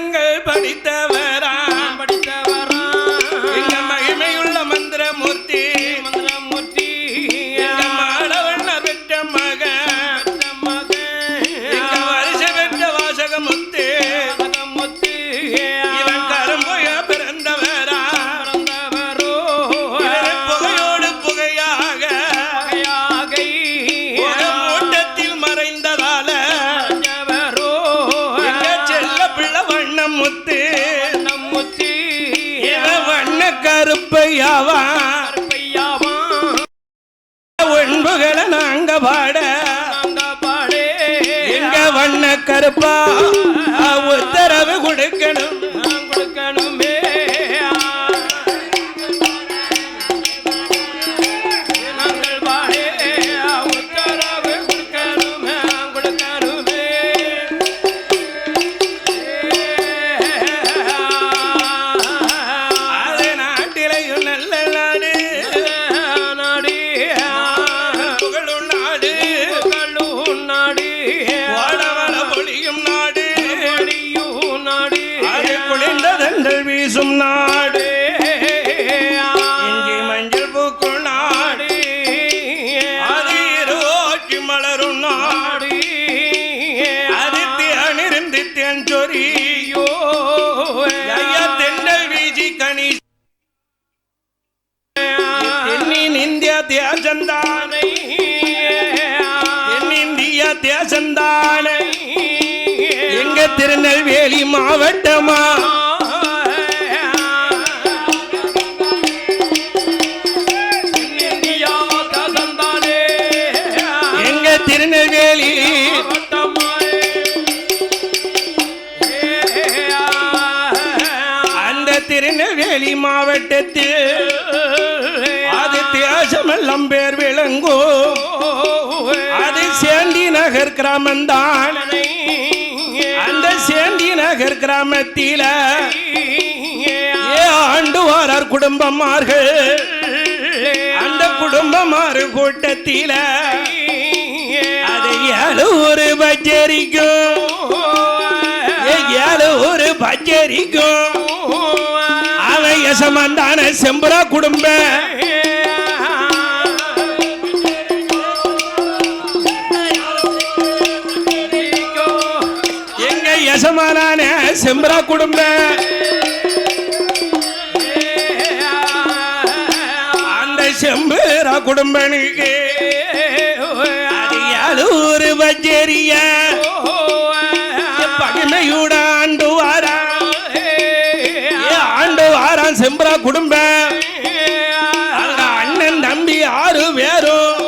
மந்திரங்கள் படித்தவரா எங்க மகிமையுள்ள மந்திரமூர்த்தி எங்க மாடவண்ண பெற்ற மகன் எங்க வருஷ பெற்ற வாசகமுத்து இவன் கரும்புய பிறந்தவரா புகையோடு புகையாக மூட்டத்தில் மறைந்ததால எங்க செல்ல பிள்ளை வண்ணமுத்து இவன் வண்ண கருப்பையாவா ஒன்புகளை நாங்க பாட எங்க வண்ண கருப்பா உத்தரவு கொடுக்கணுமே நாங்கள் பாடே உத்தரவு கொடுக்கணுமே அது நாட்டிலையும் நல்ல நாடு வீசும் நாடு இங்கே மஞ்சள் பூக்கும் நாடு அது இருவாக்கி மலரும் நாடு அது தேனிருந்து தேன் சொரியோ ஐயா தென்னல் வீசி கனி தென்னின் இந்தியா தேசந்தானை தென்னிந்தியா தேசந்தானை எங்க திருநெல்வேலி மாவட்டமா திருநெல்வேலி அந்த திருநெல்வேலி மாவட்டத்தில் அது தேசமெல்லாம் பேர் விளங்கோ அது சேந்தி நகர் கிராமந்தான் அந்த சேந்தி நகர் கிராமத்தில ஆண்டு வாரார் குடும்பமார்கள் அந்த குடும்பமாறு கூட்டத்தில ஒரு பச்சரிக்கும் ஒரு பச்சரிக்கும் அவன் யசமந்தான செம்பரா குடும்ப எங்க யசமானான செம்பரா குடும்ப அந்த செம்பரா குடும்பனுக்கு ஒரு பச்சேரிய பகிமையோட ஆண்டு வாரான் செம்பரா குடும்ப அண்ணன் தம்பி 6 பேரும்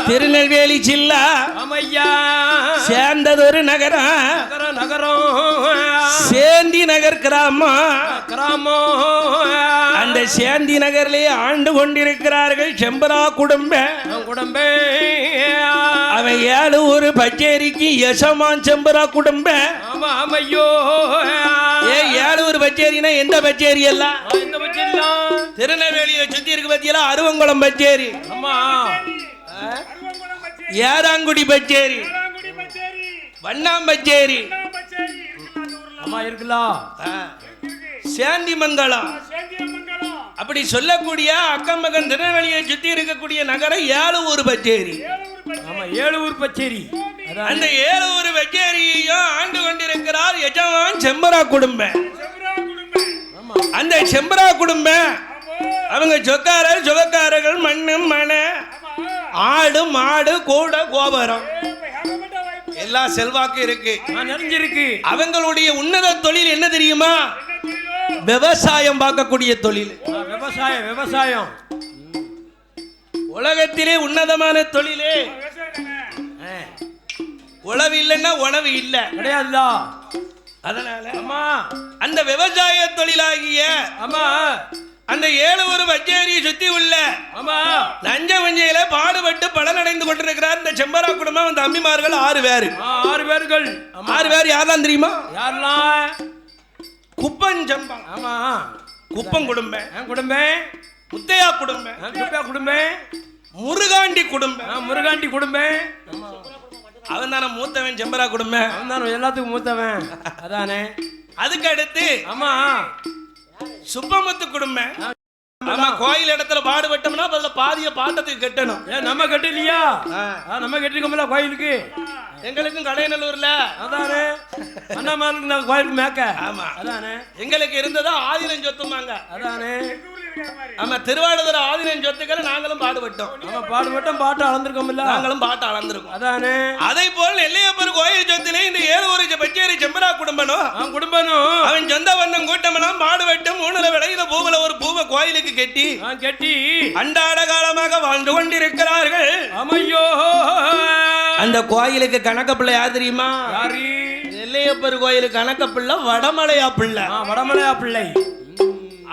திருநெல்வேலி ஜில்லா சேர்ந்ததொரு நகரம் சேந்தி நகர் கிராமம் அந்த சேந்தி நகரிலே ஆண்டு கொண்டிருக்கிறார்கள் செம்பரா குடும்ப அவன் 7 ஒரு பச்சேரிக்கு யசமான் செம்பரா குடும்ப 7 ஒரு பச்சேரினா எந்த பச்சேரி எல்லாம் திருநெல்வேலியை சுத்தி இருக்கு பத்தியெல்லாம் அருவங்குளம் பச்சேரி ஏறாங்குடி பச்சேரி வண்ணாம்பச்சேரி இருக்கலாம் சேந்தி மங்கலம் அப்படி சொல்லக்கூடிய அக்கம் பக்கம் திருநெல்வேலியை சுத்தி இருக்கக்கூடிய நகரம் 7 ஒரு பச்சேரி 7 ஒரு பச்சேரி அந்த 7 ஒரு பச்சேரியையும் ஆண்டு கொண்டிருக்கிறார் எஜமான் செம்பரா குடும்ப அந்த செம்பரா குடும்ப அவங்க சொக்காரர்கள் மண்ணு மனை ஆடு மாடு கூட கோபுரம் எல்லா செல்வாக்கு இருக்கு நிறைஞ்சிருக்கு அவங்களுடைய உன்னத தொழில் என்ன தெரியுமா விவசாயம் பார்க்கக்கூடிய தொழில் விவசாயம் உலகத்திலே உன்னதமான தொழிலே உழவு இல்லைன்னா உணவு இல்ல கிடையாதுல அதனால அந்த விவசாய தொழிலாகிய அந்த 7 ஒரு பச்சேரியை சுத்தி உள்ள லஞ்ச வஞ்சையில பாடுபட்டு பலனடைந்து கொண்டிருக்கிறார் இந்த செம்பரா குடும்பம். அந்த அம்மிமார்கள் 6 பேர். 6 பேர் யாரெல்லாம் தெரியுமா? குப்பஞ்சம்பா, குப்பம் குடும்பம், முத்தையா குடும்பம், முருகாண்டி குடும்பம், அவன் தானே மூத்தவன் செம்பரா குடும்பம். அவன் தானே எல்லாத்துக்கும் மூத்தவன். அதானே. அதுக்கு அடுத்து ஆமா சுப்பமுத்து குடும்பம். ஆமா, கோயில் இடத்துல பாடுபட்டோம்னா அதுல பாதிய பாட்டத்துக்கு கட்டணும். ஏன் நம்ம கட்டலையா? நம்ம கட்டிருக்கோம்ல கோயிலுக்கு. எங்களுக்கும் கடையநல்லூர்ல அதானே அண்ணாமலுக்கு நான் கோயிலுக்கு மேக்க. ஆமா அதானே. எங்களுக்கு இருந்ததா 1000 சொத்துமாங்க. அதானே. ஆமா, திருவாடுதுறை 1000 சொத்துக்களை நாங்களும் பாடுபட்டோம். நம்ம பாடுபட்டோம், பாட்டு அளந்திருக்கோம்ல. நாங்களும் பாட்டு அளந்திருக்கோம். அதானே. அதே போல் நெல்லையப்பர் கோயில் சொத்திலே இந்த 7 பச்சேரி செம்பரா குடும்பனும் அவன் சொந்த வண்ணம் கூட்டமெல்லாம் பாடுபட்டு 3 விலையில பூவுல ஒரு பூவை கோயிலுக்கு கட்டி அண்டாட காலமாக வாழ்ந்து கொண்டிருக்கிறார்கள். அமையோ, அந்த கோயிலுக்கு கணக்க பிள்ளை யார் தெரியுமா? நெல்லையப்பர் கோயிலுக்கு கணக்க பிள்ளை வடமலையா பிள்ளை. வடமலையா பிள்ளை.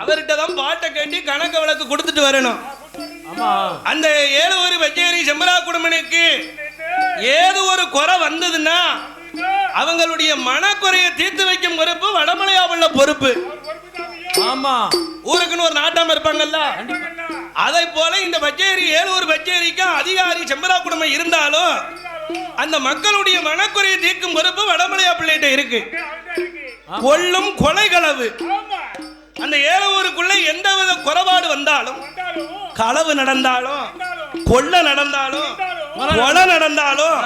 அவர்கிட்ட தான் பாட்டை கட்டி கணக்க விளக்கு கொடுத்துட்டு வரணும். ஆமா, அந்த 7 பச்சேரி செம்பரா குடும்பனுக்கு ஏதோ ஒரு குறை வந்ததுன்னா அவங்களுடைய மனக்குறையை தீர்த்து வைக்கும் பொறுப்பு வடமலையா பிள்ளை பொறுப்பு. ஆமா, ஊருக்குன்னு ஒரு நாட்டாம இருப்பாங்கல்ல, அதை போல இந்த பச்சேரி 7 பச்சேரிக்கு அதிகாரி செம்பரா குடும்பம் இருந்தாலும் அந்த மக்களுடைய மனக்குறையை தீர்க்கும் பொறுப்பு வடமலையா பிள்ளைகிட்ட இருக்கு. கொல்லும் கொலைகளவு அந்த 7 எந்த வித குறைபாடு வந்தாலும், களவு நடந்தாலும், கொள்ள நடந்தாலும், கொலை நடந்தாலும்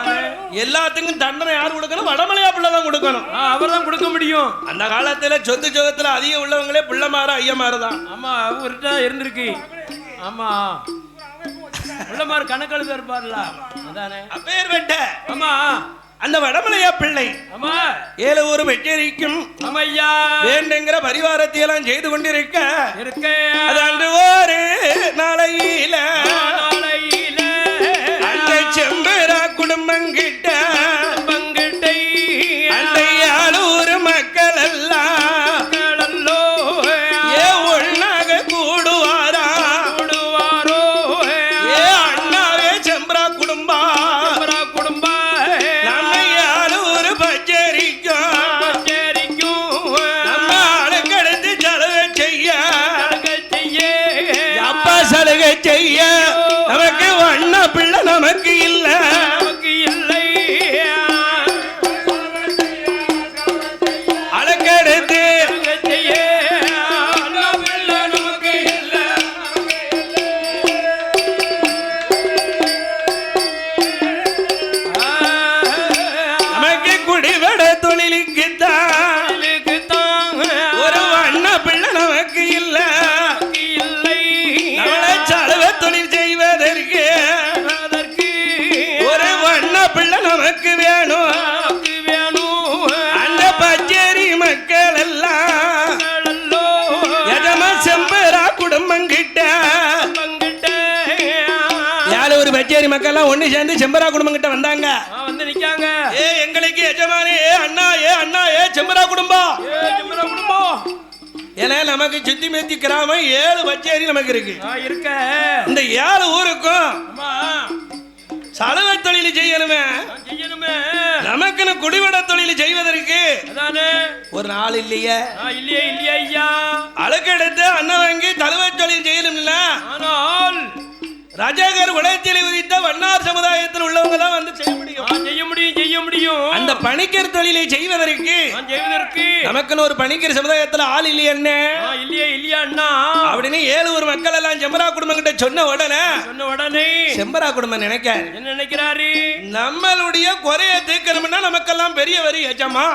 எல்லாத்துக்கும் தண்டனை யார் கொடுக்கணும்? வடமலையா பிள்ளை தான் கொடுக்கணும். அவர் தான் கொடுக்க முடியும். அந்த காலத்துல சொத்து சொகத்துல அதிக உள்ளவங்களே பிள்ளைமாறு ஐயமாறு தான். ஆமா, அவர்கிட்ட இருந்திருக்கு. ஆமா, பிள்ளைமாறு கணக்கெழுத இருப்பார்ல. அதானே அப்பேர் வெட்ட. ஆமா, அந்த வடமலையா பிள்ளை 7 பச்சேரிக்கும் வேண்டுங்கிற பரிவாரத்தை எல்லாம் செய்து கொண்டிருக்க அது அன்று ஒரு நாளையில அந்த செம்பரா குடும்பங்கிட்ட அந்த 7 மக்கள் எல்லாம் ஒன்னாக கூடுவாரா? ஏ அண்ணாவே செம்பரா குடும்பம் செய்ய நமக்கு வண்ண பிள்ளை நமக்கு இல்ல, அழகெடுத்து நமக்கு குடிவட தொழிலுக்குத்தான் ஒரு வண்ண பிள்ளை நமக்கு இல்ல. தொழில் செய்வதற்கு ஒரு வண்ண பிள்ளை நமக்கு வேணும். அந்த பச்சேரி மக்கள் எல்லாம் எஜமா செம்பரா குடும்பம் கிட்ட 7 பச்சேரி மக்கள் எல்லாம் ஒண்ணு சேர்ந்து செம்பரா குடும்பம் கிட்ட வந்தாங்க. வந்து நிக்காங்க. ஏ எங்களுக்கு எஜமானே, அண்ணா ஏ செம்பரா குடும்பம். ஏன்னா நமக்கு சுத்தி மேத்தி கிராமம் 7 பச்சேரி நமக்கு இருக்கு. இந்த 7 ஊருக்கும் சலவை தொழில் செய்யணுமே, நமக்குன்னு குடிவட தொழில் செய்வதற்கு ஒரு நாள் இல்லையே. ஐயா, அழுக்கெடுத்து அண்ணன் வாங்கி தழுவை தொழில் செய்யணும்ல. ஆனால் ரஜகர் உலகத்தில் உதித்த வண்ணார் சமுதாயத்தில் உள்ளவங்க தான் வந்து செய்ய முடியும். அந்த பணிக்கர் தொழிலை செய்வதற்கு நமக்குன்னு ஒரு பணிக்கர் சமுதாயத்தில் ஆள் இல்லையா அண்ணா அப்படின்னு 7 மக்கள் எல்லாம் செம்பரா குடும்பம் கிட்ட சொன்ன உடனே செம்பரா குடும்பம் என்ன நினைக்கிறாரு? நம்மளுடைய குறைய தீர்க்கணும்னா நமக்கெல்லாம் பெரியவர் எஜமா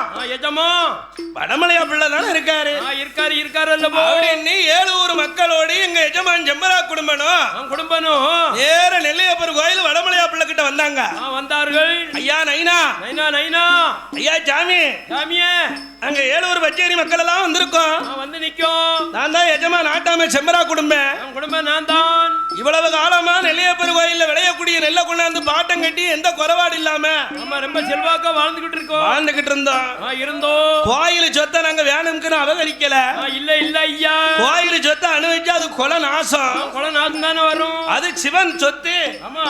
வடமலையா பிள்ளை தானே இருக்காரு. அப்படின்னு 7 மக்களோடு எங்க எஜமான் செம்பரா குடும்பனும் நேர நெல்லையப்பர் கோயில் வடமலையா பிள்ளை கிட்ட வந்தார்கள். ஐயா நைனா, ஐயா சாமி, அங்க 7 பச்சேரி மக்கள் எல்லாம் வந்திருக்கோம். வந்து நிக்கும். நான் தான் எஜமா நாட்டாம செம்பரா குடும்பம். நான் தான் இவ்வளவு காலமா நெல்லையப்பர் கோயில்ல விளையக்கூடிய நெல்லை கொண்டாந்து பாட்டம் கட்டி எந்த குறைபாடு இல்லாம ரொம்ப செல்வாக்கா வாழ்ந்துகிட்டு இருந்தோம். கோயில் சொத்தை நாங்க வேணும்னு அபகரிக்கல. இல்ல இல்ல ஐயா. கோயில் சொத்தை அனுபவிச்சா அது கொலை நாசம். கொலை நாசம் தானே வரும். அது சிவன் சொத்து. ஆமா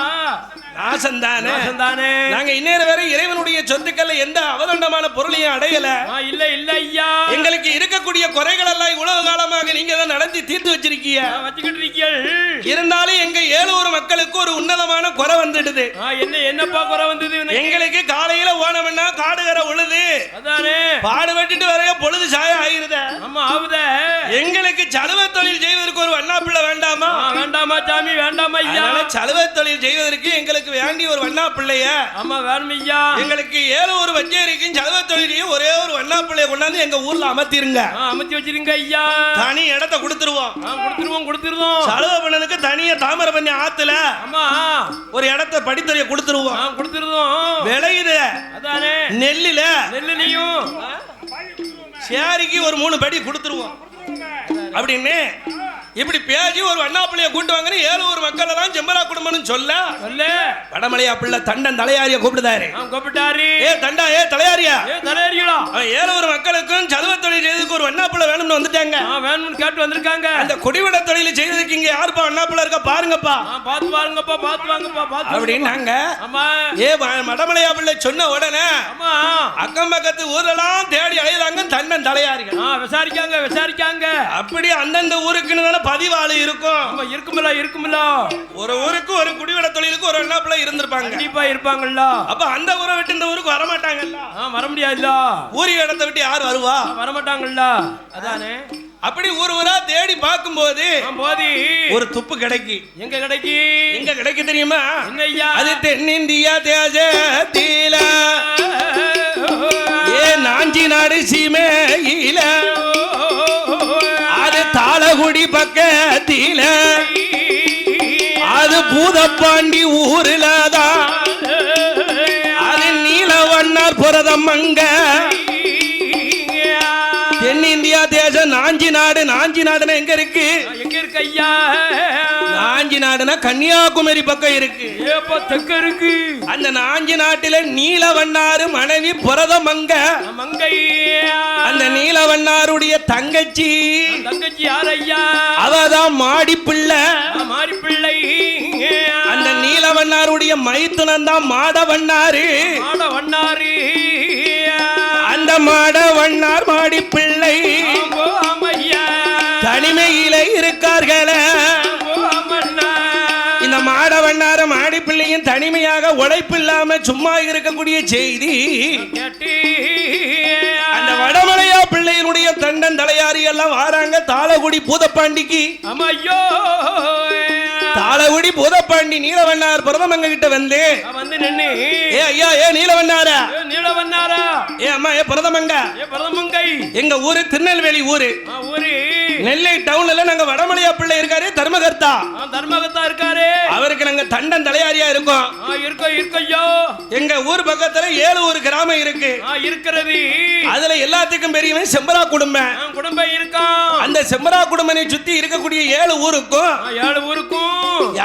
நாசம் தானே. தானே. நாங்க இந்நேரம் வரை இறைவனுடைய சொத்துக்கள்ல எந்த அவதண்டமான பொருளையும் அடையல. இல்ல இல்ல ஐயா. எங்களுக்கு இருக்கக்கூடிய குறைகள் எல்லாம் இவ்வளவு காலமாக நீங்க தான் நடத்தி தீர்த்து வச்சிருக்கீங்க. வச்சுக்கிட்டு இருக்கீங்க. இருந்தாலும் எங்க ஏழூர் மக்களுக்கு ஒரு உன்னதமான குறை வந்துடுது. என்னப்பா குறை வந்தது? எங்களுக்கு காலையில ஓனம்னா காடுகரை உழுது. அதானே. பாடுபட்டு வரைய பொழுது சாய ஆயிருத. ஆமா ஆகுத. எங்களுக்கு சலுவ தொழில் செய்வதற்கு ஒரு வண்ணா பிள்ளை வேண்டாமா? வேண்டாமா சாமி வேண்டாமா ஐயா. சலுவ தொழில் செய்வதற்கு எங்களுக்கு வேண்டிய ஒரு வண்ணா பிள்ளைய. ஆமா வேணும் ஐயா. எங்களுக்கு ஏழூர் வஞ்சேரிக்கும் சலுவ தொழிலையும் ஒரே ஒரு வண்ணா பிள்ளைய கொண்டாந்து எங்க ஊர்ல அமர்த்திருங்க. அமர்த்தி வச்சிருங்க ஐயா. தனி இடத்தை கொடுத்துருவோம். கொடுத்துருவோம். சலுவ பண்ணதுக்கு தனியா தாமரை பண்ணி ஆத்துல ஆமா ஒரு இடத்தை படித்துறைய கொடுத்துருவோம். விளையுது. அதானே. நெல்லுலயும் சேரிக்கு ஒரு 3 படி கொடுத்துருவோம் அப்படின்னு இப்படி பேசி ஒரு அண்ணா பிள்ளைய கூட்டு வாங்கன்னு ஏழூர் மக்கள் எல்லாம் செம்பரா குடும்பம்னு சொல்ல வடமலையா பிள்ளை தண்டன் தலையாரிய கூப்பிடுதாரு. ஏ தண்டா, ஏ தலையாரியா, ஏழூர் மக்களுக்கும் சலுவ தொழில் செய்யறதுக்கு ஒரு அண்ணா பிள்ளை வேணும்னு வந்துட்டாங்க. வேணும்னு கேட்டு வந்திருக்காங்க. அந்த குடிவிட தொழில் செய்யறதுக்கு இங்க யாருப்பா அண்ணா பிள்ளை இருக்கா பாருங்கப்பா. பாத்து பாருங்கப்பா, பாத்து வாங்கப்பா அப்படின்னாங்க. ஏ வடமலையா பிள்ளை சொன்ன உடனே அக்கம் பக்கத்து ஊரெல்லாம் தேடி அழைதாங்க தண்டன் தலையாரிகள். விசாரிக்காங்க. அப்படி அந்தந்த ஊருக்குன்னு பதிவாளு இருக்கும். இருக்குமில்ல. ஒரு ஊருக்கு ஒரு குடிவிட தொழிலுக்கு ஒரு அண்ணா பிள்ளை இருந்திருப்பாங்க. கண்டிப்பா இருப்பாங்கல்ல. அப்ப அந்த ஊரை விட்டு இந்த ஊருக்கு வர மாட்டாங்கல்ல. வர முடியாதுல்ல. ஊரி இடத்தை விட்டு யார் வருவா? வர மாட்டாங்கல்ல. அதானே. அப்படி ஊரா தேடி பார்க்கும்போது ஒரு துப்பு கிடைக்கு. எங்க கிடைக்கு தெரியுமா? அது தென்னிந்தியா தேசத்தில நாஞ்சி நாடு சீமையில அது தாளகுடி பக்கத்தில அது பூதப்பாண்டி ஊர்ல தான் அது நீலவண்ணார் புரதம் அங்க. தென்னிந்தியா தேசம் நாஞ்சி நாடுனா எங்க இருக்கு? ஐயா நாஞ்சி நாடுனா கன்னியாகுமரி பக்கம் இருக்கு. அந்த நாஞ்சி நாட்டில நீலவண்ணாறு மனைவி புரதம் அங்க. அந்த நீலவண்ணாருடைய தங்கச்சி யார் ஐயா? அவதான் மாடிப்பிள்ளை. அந்த நீலவண்ணாருடைய மைத்துனன் தான் மாடவண்ணாரு. அந்த மாடவண்ணார் மாடிப்பிள்ளை தனிமையில இருக்கார்களே. இந்த மாடவண்ணார மாடிப்பிள்ளையும் தனிமையாக உழைப்பில்லாம சும்மா இருக்கக்கூடிய செய்தி அந்த வடமலையா பிள்ளையினுடைய தண்டன் தலையாரி எல்லாம் வாராங்க தாளகுடி பூதப்பாண்டிக்கு. தாளகுடி பூதப்பாண்டி நீலவண்ணார் பிரதமங்க கிட்ட வந்து நின்னு, ஏ ஐயா, ஏ நீலவண்ணாரா, ஏ அம்மா, ஏ பிரதமங்க, எங்க ஊரு திருநெல்வேலி ஊரு. நெல்லை டவுன்ல நாங்க வடமலையா பிள்ளை இருக்காரு, தர்மகர்த்தா இருக்காரு. அவருக்கு நாங்க தண்டன் தலையாரியா இருக்கோம். எங்க ஊர் பக்கத்துல 7 ஊர் கிராமம் இருக்கு. அதுல எல்லாத்துக்கும் பெரியவன் செம்பரா குடும்பம் இருக்கும். அந்த செம்பரா குடும்பத்தை சுத்தி இருக்கக்கூடிய 7 ஊருக்கும்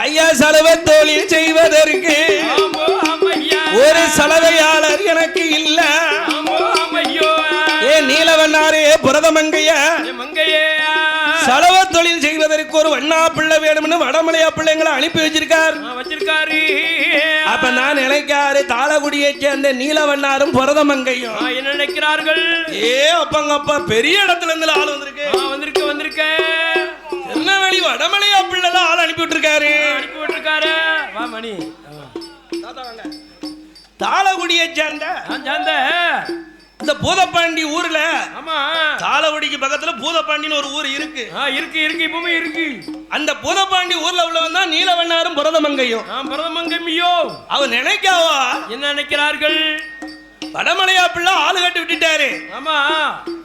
ஐயா சலவ தொழில் செய்வதற்கு ஒரு சலவையாளர் எனக்கு இல்ல. ஏ நீலவண்ணாரே புரதமங்கைய சலவ தொழில் செய்வதற்கு ஒரு வண்ணா பிள்ளை வேணும்னு வடமலையா பிள்ளைங்களை அனுப்பி வச்சிருக்காரு. அப்ப நான் நினைக்காரு தாளகுடியை சேர்ந்த நீலவண்ணாரும் புரதமங்கையும் என்ன நினைக்கிறார்கள்? ஏ அப்பங்கப்பா பெரிய இடத்துல இருந்து ஆள் வந்திருக்கு. திருநெல்வேலி வடமலையா பிள்ளை ஆள் அனுப்பி விட்டுருக்காரு. தாளகுடியை சேர்ந்த இந்த பூதப்பாண்டி ஊர்ல தாளகுடிக்கு பக்கத்துல பூதப்பாண்டின்னு ஒரு ஊர் இருக்கு. இப்பவுமே இருக்கு. அந்த பூதப்பாண்டி ஊர்ல உள்ளவன் தான் நீலவண்ணாரும் புரதமங்கையும். அவன் நினைக்காவா என்ன நினைக்கிறார்கள்? வடமலையா பிள்ளை ஆளு கட்டி விட்டுட்டாரு.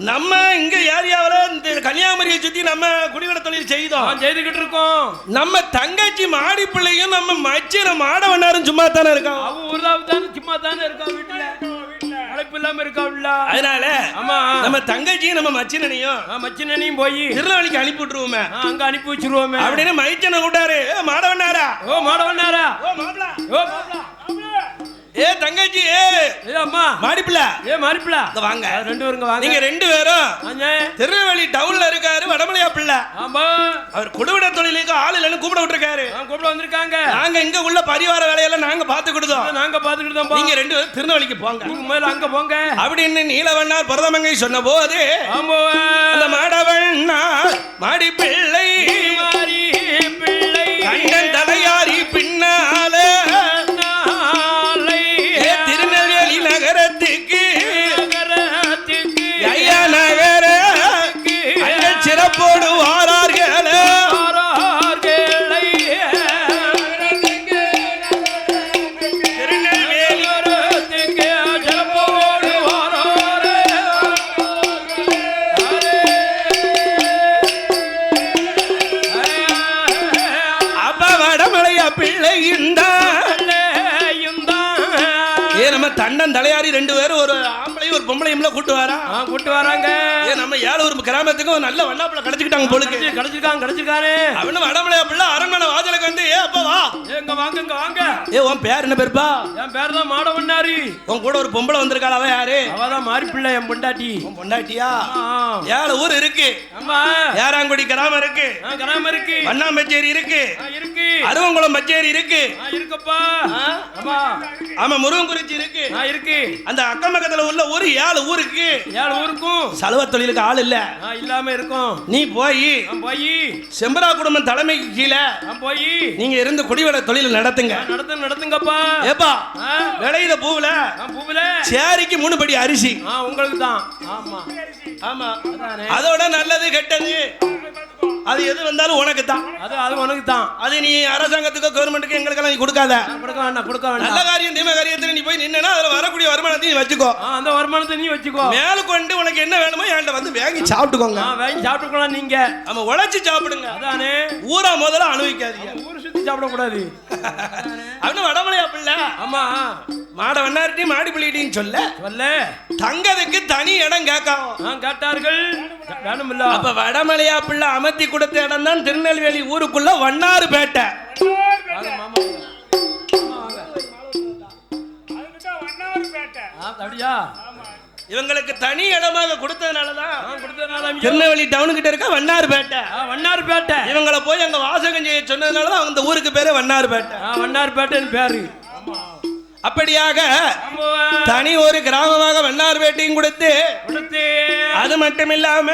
நம்ம இங்க ஏரியாவில இந்த கன்னியாகுமரியை சுத்தி நம்ம குடிவிட தொழில் செய்துகிட்டு இருக்கோம். நம்ம தங்கச்சி மாடி பிள்ளையும் நம்ம மச்சின மாடவண்ணாரும் சும்மா தானே இருக்கான். அதனால நம்ம தங்கச்சியும் நம்ம மச்சினையும் போய் திருநெல்வேலிக்கு அனுப்பி விட்டுருவோமே. அங்க அனுப்பி வச்சிருவோமே அப்படின்னு மைச்சனை கூட்டாரு. மாடவண்ணாரா, ஏ தங்கச்சி ஏ அம்மா மாடிப்பிள்ள ஏ மாறிப்பிள்ள இங்க வாங்க ரெண்டு பேருங்க வாங்க நீங்க ரெண்டு பேரும் வாங்க திருநெல்வேலி டவுன்ல இருக்காரு வடமலையா பிள்ளை ஆமா அவர் குடுவிட தொழிலுக்கு ஆள் இல்லைன்னு கூப்பிட விட்டுருக்காரு கூப்பிட வந்திருக்காங்க நாங்க இங்க உள்ள பரிவார வேலையெல்லாம் நாங்க பாத்துக்கிட்டோம் நாங்க பாத்துக்கிட்டோம் நீங்க ரெண்டு பேரும் திருநெல்வேலிக்கு போங்க நீங்க முதல்ல அங்க போங்க அப்படின்னு நீலவண்ணார் பரதமங்கை சொன்ன போது ஆமா அந்த மாடவண்ணார் மாடி பிள்ளை மாறி பிள்ளை கண்டன் தலையாரி பின்னால திருநெல்வேலி நகரத்துக்கு ஐயா நகர அங்க சிறப்போடு வாரார்கள் தண்டன் தலையாரி ரெண்டு பேரும் ஒரு ஆம்பளையும் ஒரு பொம்பளையும் கூட்டு வரா கூட்டு வராங்க நம்ம ஏழூர் கிராமத்துக்கு ஒரு நல்ல வண்ணாப்புல கிடைச்சிட்டாங்க போலுக்கு கிடைச்சிருக்காரு அவனு வடமலையா பிள்ளை அரண்மனை வாசலுக்கு வந்து ஏ அப்பா வா எங்க வாங்க இங்க வாங்க ஏ உன் பேர் என்ன பேருப்பா என் பேர் தான் மாடவண்ணாரி உன் கூட ஒரு பொம்பளை வந்திருக்காள் அவ யாரு அவதான் மாறி பிள்ளை என் பொண்டாட்டி உன் பொண்டாட்டியா ஏழு ஊர் இருக்கு ஆமா ஏறாங்குடி கிராமம் இருக்கு கிராமம் இருக்கு வண்ணாம்பச்சேரி இருக்கு இருக்கு அருவங்குளம் பச்சேரி இருக்கு இருக்குப்பா ஆமா ஆமா முருகன்குறிச்சி இருக்கு இருக்கு அந்த அக்கம் பக்கத்துல உள்ள ஒரு 7 ஊருக்கு 7 ஊருக்கும் சலுவ தொழிலுக்கு ஆள் இல்ல இல்லாம இருக்கும் நீ போய் செம்பரா குடும்பம் தலைமைக்கு கீழே போய் நீங்க இருந்து குடிவட தொழில் நடத்துங்க நடத்துங்கப்பா ஏப்பா விளையுத பூவுல சேரிக்கு 3 படி அரிசி உங்களுக்கு தான் ஆமா ஆமா அதோட நல்லது கெட்டது அது எது வந்தாலும் உனக்கு தான் அது உனக்கு தான் அது நீ அரசாங்கத்துக்கு கவர்மெண்ட்டுக்கு எங்களுக்கெல்லாம் நீ கொடுக்காத கொடுக்க வேண்டாம் நல்ல காரியம் தீம காரியத்துல நீ போய் நின்னா அதுல வரக்கூடிய வருமானத்தை நீ வச்சுக்கோ அந்த வருமானத்தை நீ வச்சுக்கோ மேல கொண்டு உனக்கு என்ன வேணுமோ என்கிட்ட வந்து வாங்கி சாப்பிட்டுக்கோங்க வாங்கி சாப்பிட்டுக்கலாம் நீங்க நம்ம உழைச்சி சாப்பிடுங்க அதானே ஊரா முதல்ல அனுபவிக்காதீங்க ஊர் சுத்தி சாப்பிடக்கூடாது அவனு வடமலையா பிள்ளை ஆமா மாட வண்ணார்ட்டி மாடி பிள்ளைட்டின்னு சொல்ல தங்கதுக்கு தனி இடம் கேட்காவும் கேட்டார்கள் அப்ப வடமலையா பிள்ளை அமர்த்தி கொடுத்த இடம் தான் திருநெல்வேலி ஊருக்குள்ள வண்ணாறுபேட்டை இவங்களுக்கு தனி இடமாக கொடுத்ததுனாலதான் திருநெல்வேலி டவுனுக்கிட்ட இருக்க வண்ணாறுபேட்டை இவங்களை போய் அங்க வாசகம் செய்ய சொன்னதுனாலதான் அந்த ஊருக்கு பேரு வண்ணாறுபேட்டைன்னு பேரு அப்படியாக தனி ஒரு கிராமமாக வண்ணாறுபேட்டையும் கொடுத்து அது மட்டும் இல்லாம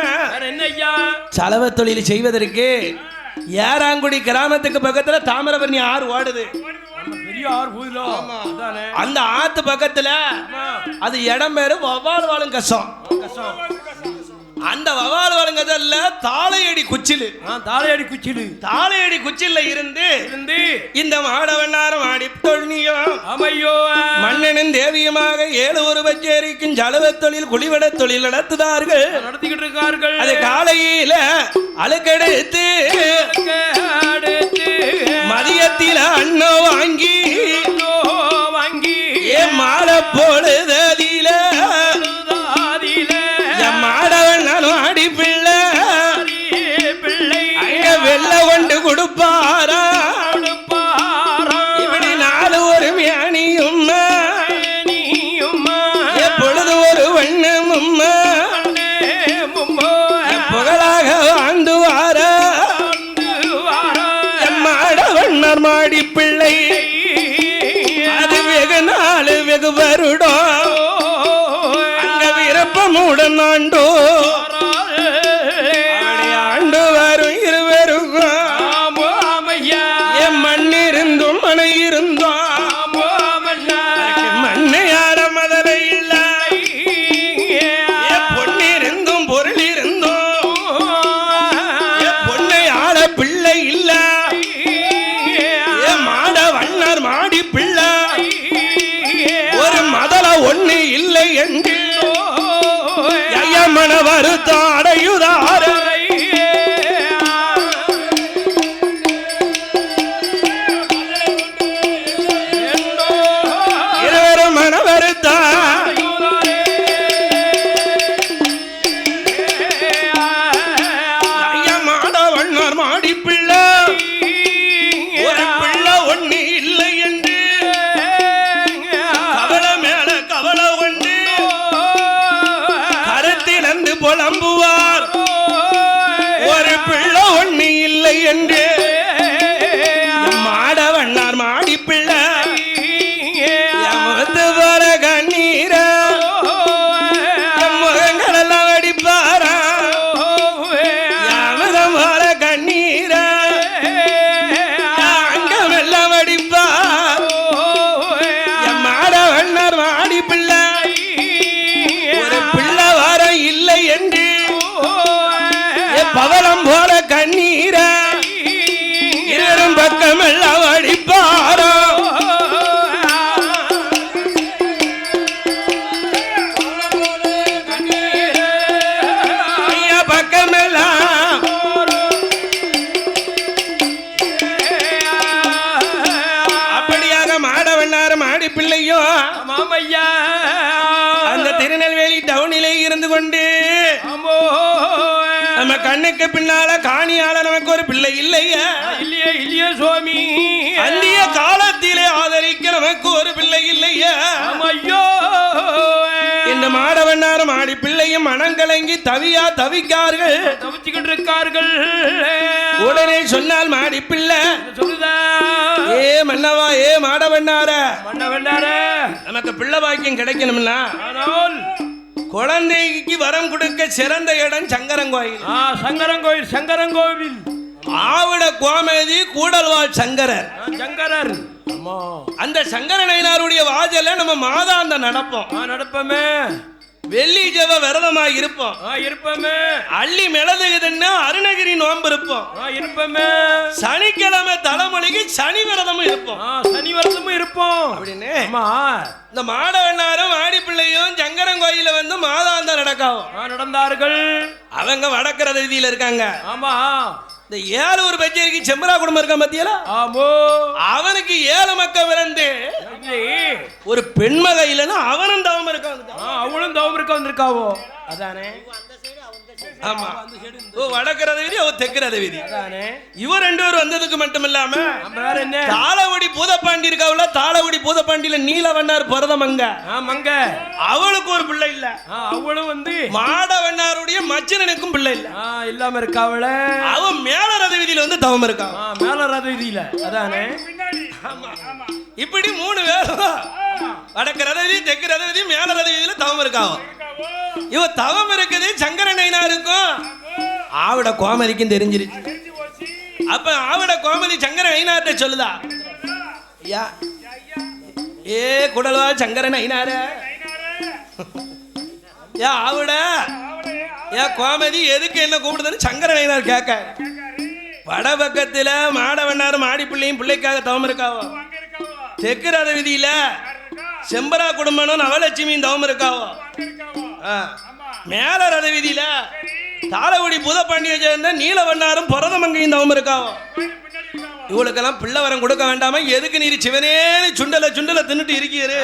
சலவ தொழில் செய்வதற்கு ஏறாங்குடி கிராமத்துக்கு பக்கத்துல தாமிரபரணி ஆறு ஓடுது அந்த ஆத்து பக்கத்துல அது இடம் பேரு வவ்வால் வாழும் கசம் அந்த வவால் வழங்கதல்ல தாளையடி குச்சில இருந்து இந்த மாடவண்ணாரம் ஆடி தொழியும் மன்னனும் தேவியுமாக 7 ஊர் பச்சேரிக்கும் ஜலவ தொழில் குளிவட தொழில் நடத்திக்கிட்டு இருக்கார்கள் அது காலையில அழுக்கெடுத்து மதியத்தில் அன்னம் வாங்கி மாலை பொழுதில மாடவண்ணாடி பிள்ளை அங்க வெள்ள கொண்டு கொடுப்பாரா இப்படி 4 ஒரு மியானியும் எப்பொழுது ஒரு வண்ணமும் புகழாக வாழ்ந்துவார மாடவண்ணார் மாடி பிள்ளை அது வெகு நாள் வெகு வருடம் மூடன் ஆண்டோ ஆண்டு வரும் இருவருக்கும் என் மண்ணிருந்தும் மனை இருந்தோம் மண்ணையார மதலை இல்ல பொன்னிருந்தும் பொருள் இருந்தோம் பொன்னை ஆள பிள்ளை இல்ல மாட வண்ணார் மாடி பிள்ளை ஒரு மதல ஒண்ணு இல்லை என்று மன வருத்தம் அடையுதார இருவரும் மன வருத்தம் மாடவண்ணார் மாடி பிள்ளை ஒரு பிள்ளை ஒண்ணு இல்லை என்று புலம்புவார் ஒரு பிள்ளை ஒண்ணு இல்லை என்று மாடவண்ணார் மாடி பிள்ளை முகத்து போற கண்ணீர முகங்கள் எல்லாம் வடிப்பாரா யாமதம் போற கண்ணீர அங்கம் எல்லாம் வடிப்பார் மாடவண்ணார் மாடி பிள்ளை ஒரு பிள்ளை வர இல்லை என்று பவளம் போல கண்ணீர இருவரும் பக்கம் எல்லாம் வடிப்பாரோ ஐயா பக்கம் எல்லாம் அப்படியாக மாடவண்ணார் மாடி பிள்ளையும் மாமையா அந்த திருநெல்வேலி டவுனிலே இருந்து கொண்டு நம்ம கண்ணுக்கு பின்னால காணியால நமக்கு ஒரு பிள்ளை இல்லையா இல்லையே இல்லையே சுவாமி அந்நிய காலத்திலே ஆதரிக்க நமக்கு ஒரு பிள்ளை இல்லையா ஐயோ இந்த மாடவண்ணார் மாடி பிள்ளையும் மனங்கலங்கி தவிக்கார்கள் தவிச்சுக்கிட்டு இருக்கார்கள் உடனே சொன்னால் மாடி பிள்ளை சொல்லுதா ஏ மன்னவா ஏ மாடவண்ணார மன்னவண்ணார நமக்கு பிள்ளை பாக்கியம் கிடைக்கணும்னா ஆனால் குழந்தைக்கு வரம் கொடுக்க சிறந்த இடம் சங்கரங்கோயில் சங்கரங்கோவில் ஆவிட கோமதி கூடல்வாழ் சங்கரர் சங்கரர் அந்த சங்கரனையனாருடைய வாஜல்ல நம்ம மாதாந்த நடப்போமே வெள்ளி ஜெவ விரதமா இருப்போம் இருப்போமே அள்ளி மிளதுகுதுன்னா அருணகிரி நோன்பு இருப்போம் இருப்போமே சனிக்கிழமை தலைமொழிக்கு சனி விரதமும் இருப்போம் அப்படின்னு இந்த மாடவண்ணாரும் மாடி பிள்ளையும் சங்கரங்கோயில வந்து மாதாந்த நடந்தார்கள் அவங்க வடக்கிற ரீதியில இருக்காங்க ஆமா இந்த 7 ஒரு பச்சைக்கு செம்பரா குடும்பம் இருக்க மத்தியில ஆமோ அவனுக்கு 7 மக்கள் பிறந்து ஒரு பெண்மக இல்லைன்னா அவனும் தவம் அவளும் தவம் இருக்க வந்திருக்காவோ அதானே ஆமா வடக்கிறது வீதி அவ தெற்கிறது வீதி இவர் 2 பேர் வந்ததுக்கு மட்டும் இல்லாம தாளவடி பூதப்பாண்டி இருக்காவுல தாளவடி பூதப்பாண்டியில நீலவண்ணார் பரதமங்க அவளுக்கு ஒரு பிள்ளை இல்ல அவளும் வந்து மாடவண்ணாருடைய மச்சனனுக்கும் பிள்ளை இல்ல இல்லாம இருக்காவள அவன் மேல ரத வீதியில வந்து தவம் இருக்கான் மேல ரத வீதியில அதானே இப்படி 3 பேர் வடக்கு ரத வீதி தெற்கு ரத வீதி மேல ரத வீதியில தவம் இருக்காவோ இவ தவம் இருக்குது சங்கரனையனாருக்கும் ஆவிட கோமதிக்கும் தெரிஞ்சிருச்சு அப்ப ஆவிட கோமதி சங்கரனையனார்ட்ட சொல்லுதா ஐயா ஏ குடல்வா சங்கரனையனார ஏ ஆவிட ஏ கோமதி எதுக்கு என்ன கூப்பிடுதுன்னு சங்கரனையனார் கேட்க வட பக்கத்துல மாடவண்ணார் மாடி பிள்ளையும் பிள்ளைக்காக தவம் இருக்காவோ தெற்கு ரத விதியில செம்பரா குடும்பம் நவலட்சுமியும் தவம் இருக்காவோ மேல ரத வீதியில தாளகுடி பூதப்பாண்டியை சேர்ந்த நீலவண்ணாரும் பரதமங்கையும் தவம் இருக்காவோ இவளுக்கெல்லாம் பிள்ளை வரம் கொடுக்க வேண்டாமா எதுக்கு நீர் சிவனேன்னு சுண்டல தின்னுட்டு இருக்கீரு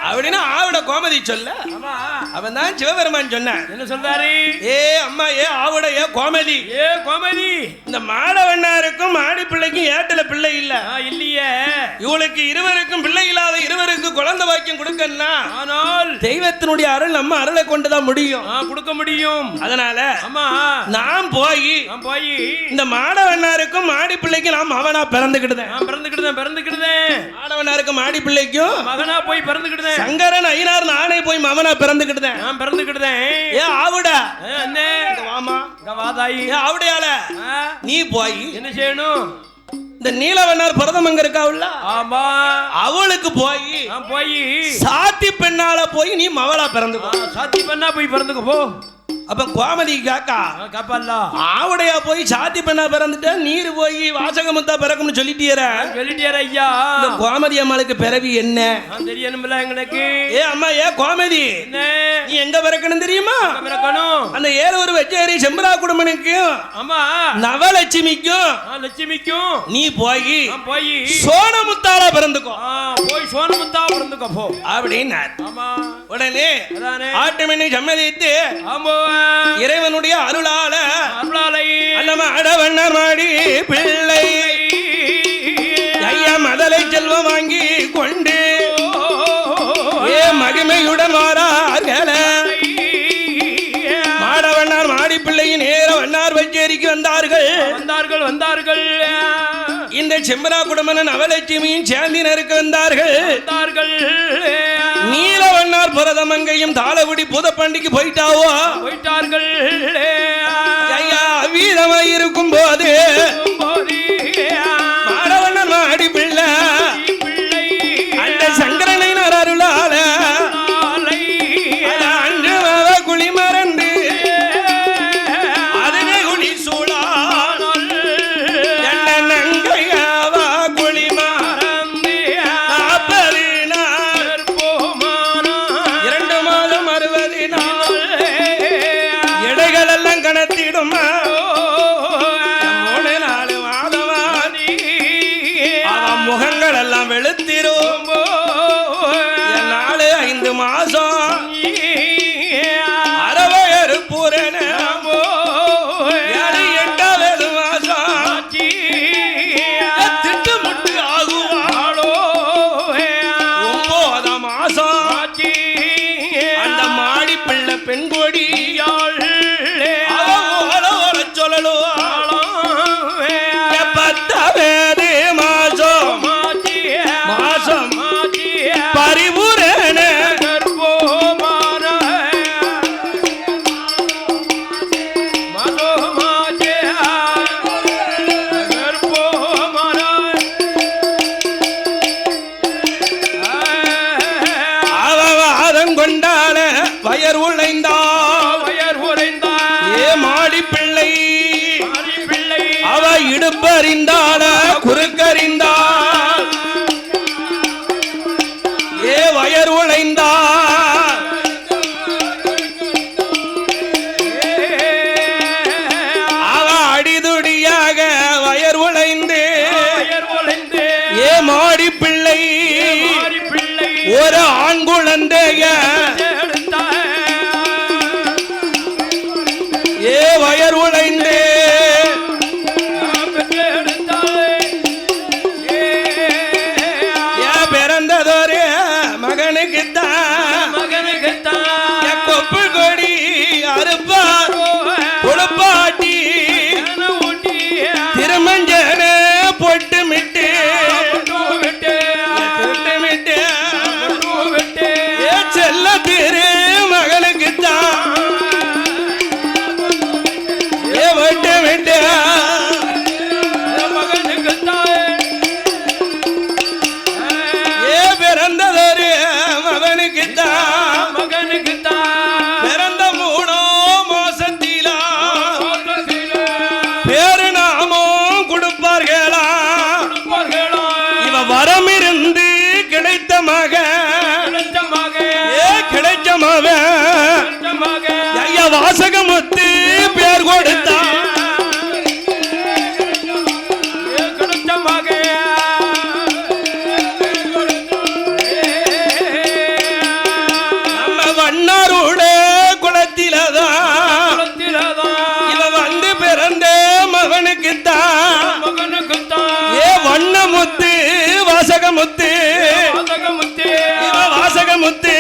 அப்படின்னா ஆவிட கோமதி சொல்ல அவன் தான் சிவபெருமான் சொன்ன என்ன சொல்றாரு ஏ அம்மா ஏ ஆவிட ஏ கோமதி இந்த மாடவண்ணாருக்கும் மாடி பிள்ளைக்கும் ஏட்டல பிள்ளை இல்ல இல்லையே இவளுக்கு இருவருக்கும் பிள்ளை இல்லாத இருவருக்கு குழந்தை பாக்கியம் கொடுக்கணும்னா ஆனால் தெய்வத்தினுடைய அருள் நம்ம அருளை கொண்டுதான் முடியும் கொடுக்க முடியும் அதனால நான் போய் இந்த மாடவண்ணாருக்கும் மாடி பிள்ளைக்கும் நான் மகனா பிறந்துக்கிட்டேன் மாடவண்ணாருக்கும் மாடி பிள்ளைக்கும் மகனா போய் பிறந்துக்கிட்டேன் சங்கரன் ஐயனார் நானே போய் மகனா பிறந்துக்கிட்டேன் ஏ ஆவுடா வாமா வாதாயி ஆவுடையால நீ போய் என்ன செய்யணும் இந்த நீலவண்ணார் பரதமங்க இருக்காவுல்ல ஆமா அவளுக்கு போய் சாத்தி பெண்ணால போய் நீ மவளா பிறந்துக்கோ சாத்தி பெண்ணா போய் பிறந்துக்கோ போ அப்ப கோமதி காக்கா ஆவுடையா போய் சாத்தி பெண்ணா பிறந்துட்ட நீர் போய் வாசகமுத்தா பிறக்கும்னு சொல்லிட்டியற ஐயா இந்த கோமதி அம்மாளுக்கு பிறவி என்ன தெரியணும்ல எங்களுக்கு ஏ அம்மா ஏ கோமதி நீ எங்க பிறக்கணும் தெரியுமா அந்த ஒரு வெச்சேரி செம்பரா குடும்பனுக்கும் ஆமா நவலட்சுமிக்கும் நீ போய் சோனமுத்தாளா பிறந்துக்கோ போ அப்படின்னார் உடனே ஆட்டுமணி சம்மதித்து இறைவனுடைய அருளால அடவண்ணார் மாடி பிள்ளை ஐயா மதலை செல்வம் வாங்கி கொண்டு மகிமையுடன் வாரார்கள செம்பரா குடும்பன நவலட்சுமியும் சேர்ந்தினருக்கு வந்தார்கள். நீலவண்ணார் புரதமங்கையும் தாளகுடி பூதப்பாண்டிக்கு போயிட்டார்கள். ஐயா வீரமாய் இருக்கும் போது மாடவண்ணன் மாடி பிள்ளை அந்த சங்கரனை அருளால அன்று குழி மறந்து அதனை குழி சூழால் என்ன நங்கையாவா குழி மறந்து 40 நாள் 2 மாதம் 60 நாள் எடைகள் எல்லாம் கணத்திடுமா 3 4 மாதமானி அவன் முகங்கள் எல்லாம் வெளுத்திரும் 5 மாசம் அரவையறு பூரண 8வது மாசம் திட்டு முட்டு ஆகுவாளோ 9 மாசம் அந்த மாடி பிள்ளை பெண் கொடியாள் சொல்லலும் 10வது மாசம் பரிபூரண கொண்டாட வயர் உழைந்தாள் ஏ மாடி பிள்ளை அவ இடுப்பறிந்தாள குறுக்கறிந்தாள் ஏ வயர் உழைந்தாள் அவ அடிதுடியாக வயர் உழைந்து ஏ மாடி பிள்ளை ஒரு ஆண் குழந்தைய ஏ வயர் உழைந்து பிறந்ததொரு மகனுக்குத்தான் கொப்பு கொடி அறுப்பார் கொடுப்பாட்டி திருமஞ்சன பொட்டு மிட்டு செல்ல திரு மகனுக்குத்தான் ஏ விட்டு விட்டு ஏ பிறந்ததொரு மகனுக்குத்தான் பிறந்த 3 மாசத்திலா பேரு நாமும் கொடுப்பார்களா இவ வரம் இருந்து கிடைத்த மகன் கிடைச்ச மகன் ஐயா வாசகமுத்து பேர் கொடுத்தா நம்ம வண்ணாரோட குளத்திலதான் இவ வந்து பிறந்த மகனுக்குத்தான் ஏ வண்ணமுத்து வாசகமுத்து இவ வாசகமுத்து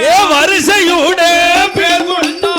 ஏ வரிசையோட பேர் கொடுத்தா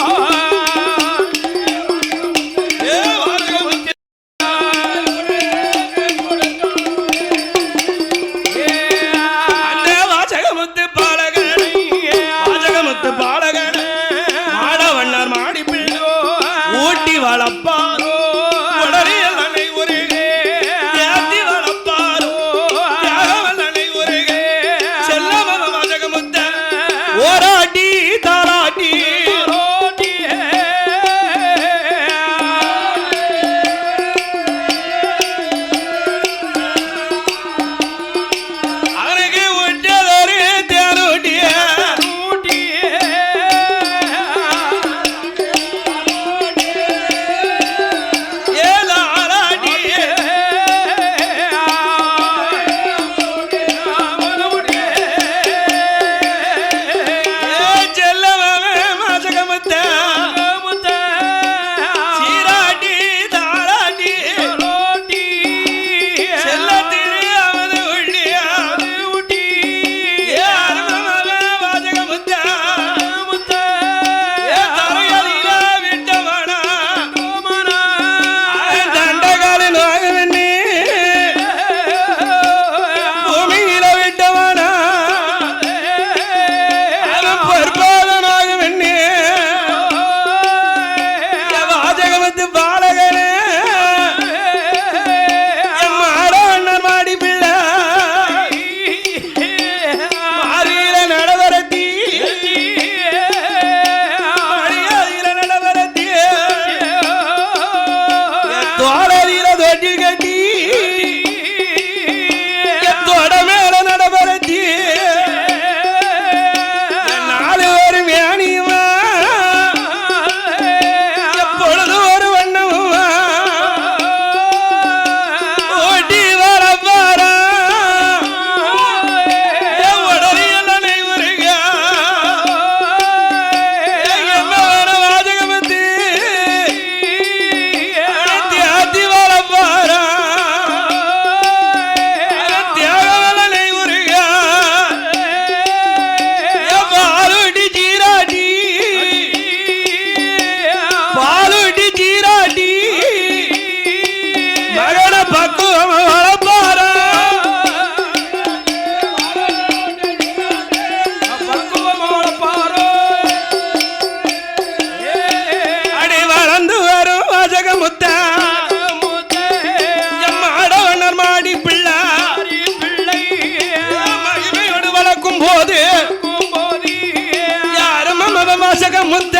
வாசக முத்த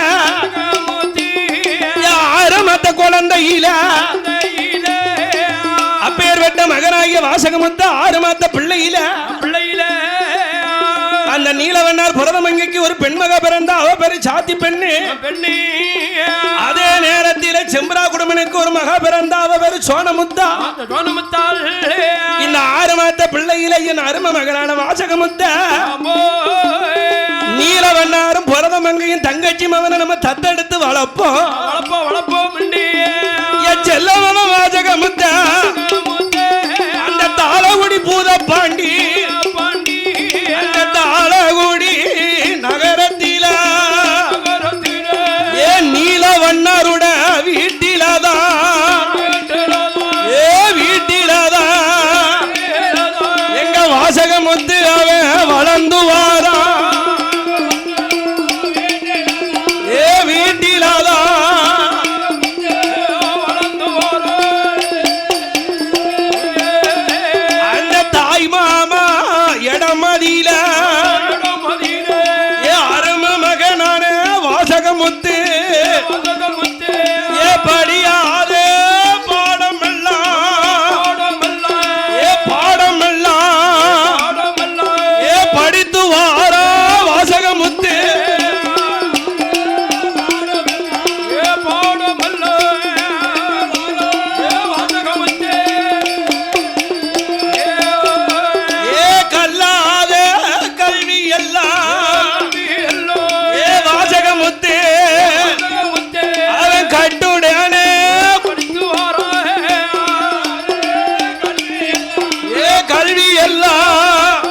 ஆரம்பத்த குழந்தையில அப்பேற்பட்ட மகனாகிய வாசகமுத்த 6 மாத பிள்ளையில அந்த நீலவண்ணார் புரதமங்கைக்கு ஒரு பெண்மக பிறந்த அவ பேரு சாத்தி பெண்ணு. அதே நேரத்தில் செம்பரா குடும்பனுக்கு ஒரு மகா பிறந்த அவ பேரு சோனமுத்தா. இந்த 6 மாத பிள்ளையில என் அரும மகனான வாசகமுத்த நீலவண்ணாரும் புரதமங்கையும் தங்கச்சி மகனை நம்ம தத்தெடுத்து வளர்ப்போம். செல்லவன வாசகமுத்த அந்த தாளகுடி பூத பாண்டி அந்த தாளகுடி நகரத்தில ஏன் நீலவண்ணாருட வீட்டிலதான் எங்க வாசகமுத்து அவன் வளர்ந்து வாரா வீட்டிலதான் முத்து படியாதே பாடமெல்லாம் படித்து வாரா வாசகமுத்து கல்லாத கல்வி எல்லாம் வாசகமுத்து அவன் கட்டுடனே கல்வி எல்லாம்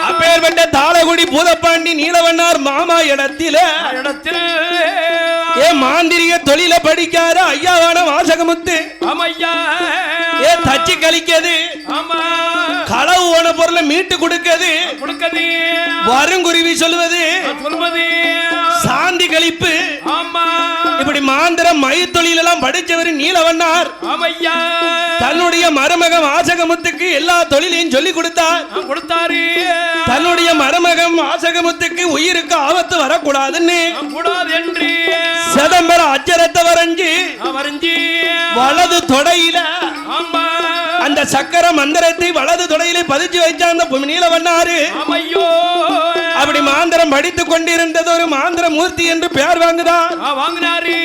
அப்பேற்பட்ட தாளகுடி பூதப்பாண்டி நீலவண்ணார் மாமா இடத்தில மாந்திரிய தொழில படிக்காத ஐயாவான வாசகமுத்து தச்சு கழிக்கிறது களவு ஓன பொருளை மீட்டு கொடுக்கிறது வருங்குருவி சொல்வது சாந்தி கழிப்பு இப்படி மாந்திர மய தொழில் எல்லாம் படிச்சவர் நீலவண்ணார் தன்னுடைய மருமகம் வாசகமுத்துக்கு எல்லா தொழிலையும் சொல்லி கொடுத்தாரு. தன்னுடைய மருமகம் வாசகமுத்துக்கு உயிருக்கு ஆபத்து வரக்கூடாதுன்னு சிதம்பர அச்சரத்தை வரைஞ்சி வலது தொடையில அந்த சக்கர மந்திரத்தை வலது தொடையில பதிச்சு வச்ச அந்த நீலவண்ணாரு அப்படி மாந்திரம் படித்துக் கொண்டிருந்தது ஒரு மாந்திர மூர்த்தி என்று பெயர் வாங்கினாரு.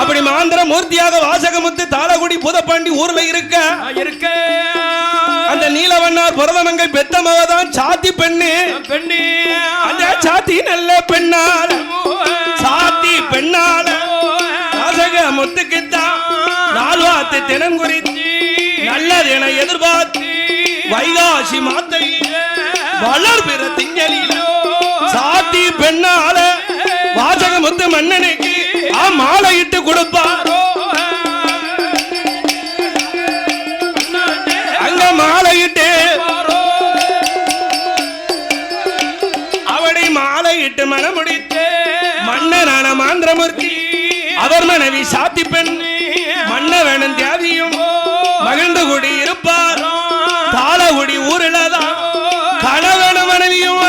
அப்படி மாந்திர மூர்த்தியாக வாசகமுத்து தாளகுடி பூதப்பாண்டி ஊர்ல இருக்க அந்த நீலவண்ணார் புரதமங்கை பெத்தமவதான் சாத்தி பெண்ணு. அந்த சாத்தி நல்ல பெண்ணால் சாத்தி பெண்ணால வாசகமுத்துக்குத்தான் நால்வாத்து தினம் குறித்து நல்லது என எதிர்பார்த்து வைகாசி மாத்தை வளர் பிற திங்களில் சாத்தி பெண்ணால வாசகமுத்து மன்னனுக்கு மாலையிட்டு கொடுப்பார். அங்க மாலையிட்டு அவனை மாலையிட்டு மனமுடித்து மன்னனான மாந்திரமூர்த்தி அவர் மனைவி சாத்தி பெண் மன்னவனும் தேவியும் மகிழ்ந்து கூடி இருப்பார். தாளகுடி ஊரில்தான் கணவனும் மனைவியும்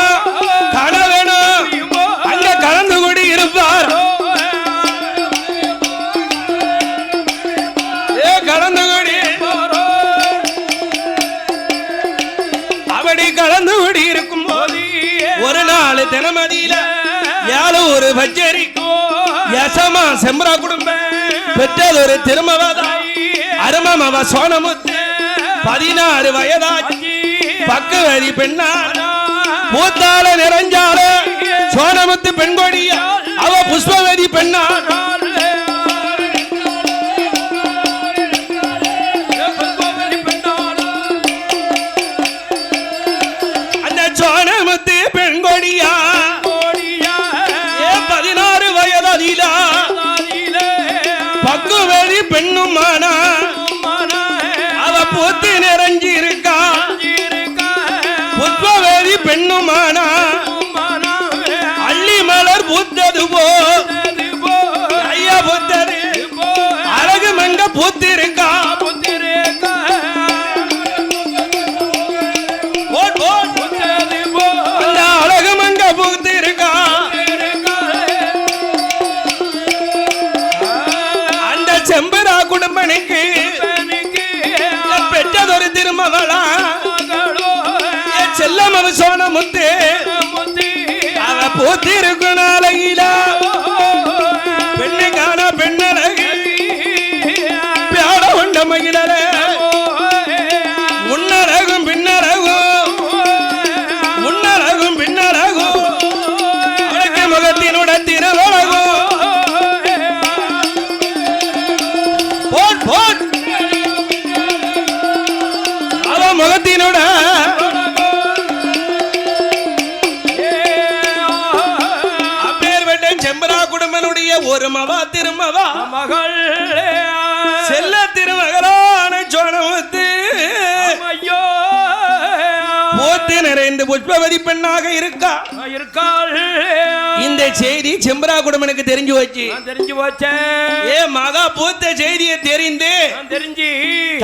கணவனும் அங்க கலந்து கூடி இருப்பார். கலந்து கூடி அப்படி கலந்து கூடி இருக்கும் போது ஒரு நாள் தினமதியில ஏழு ஒரு பச்சரிக்கும் யசமா செம்பரா குடும்பம் பெற்றது ஒரு திருமவதாய் அருமம் அவ சோனமுத்து 16 வயதாச்சு பக்குவதி பெண்ணா மூத்தால நிறைஞ்சால சோனமுத்து பெண்கொடியா அவ புஷ்பவதி பெண்ணா அந்த சோனமுத்து பெண்கொடியா 16 வயதாதிலா பக்குவதி பெண்ணுமானா அவ பூத்து நிறைஞ்சி இருக்கா புஷ்பவேதி பெண்ணுமானா அள்ளி மலர் பூத்தது போ ஐயா பூத்தது அழகு மங்க பூத்திருக்கா ஓட் ஓட் நமது சோனமுத்து அவ பூத்திருக்கு நாளையில பெண்ணுக்கான பெண்ணழகு பேட உண்ட மகிழல முன்னழகும் பின்னழகும் முன்னழகும் பின்னழகும் அவளுக்கு முகத்தினுட திருவழகும் போட் போட் அவ முகத்தினுட செம்பரா குடும்பனுடைய ஒரு மவா திருமவா மகள் செல்ல திருமகளான சோனமுத்து ஐயோ போத்து நிறைந்து புஷ்பவதி பெண்ணாக இருக்கா இருக்காள் இந்த செய்தி செம்பரா குடும்பனுக்கு தெரிஞ்சு வச்சு தெரிஞ்சு போச்சே ஏ மகா பூத்த செய்தியை தெரிந்து தெரிஞ்சு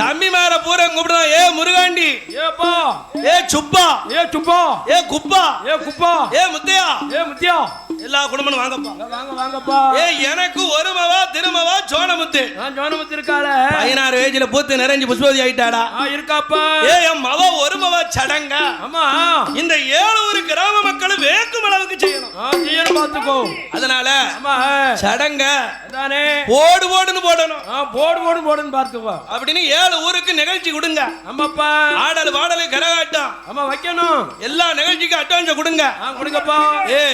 தம்பி மேல பூரா கூப்பிடுறான் ஏ முருகாண்டி ஏப்பா ஏ சுப்பா ஏ சுப்பா ஏ குப்பா ஏ குப்பா ஏ முத்தையா ஏ முத்தியா எல்லா குடும்பமும் வாங்கப்பா வாங்க வாங்கப்பா ஏ எனக்கு ஒரு மவா திருமவா சோனமுத்து நான் ஜோனமுத்து இருக்காள 16 வயசுல பூத்து நிறைஞ்சு புஷ்பவதி ஆயிட்டாடா இருக்காப்பா ஏ என் மவ ஒரு மவ சடங்க ஆமா இந்த 7 ஊர் கிராம மக்கள் வேக்கும் அளவுக்கு செய்யணும் செய்யணும் பாத்துக்கோ அதனால ஆமா சடங்க அதானே போடு போடுன்னு போடணும் போடு போடு போடுன்னு பார்த்துக்கோ அப்படின்னு 7 ஊருக்கு நிகழ்ச்சி கொடுங்க ஆமாப்பா ஆடல் பாடல் கரகாட்டம் ஆமா வைக்கணும் எல்லா நிகழ்ச்சிக்கும் அட்வான்ஸ் கொடுங்க கொடுங்கப்பா ஏ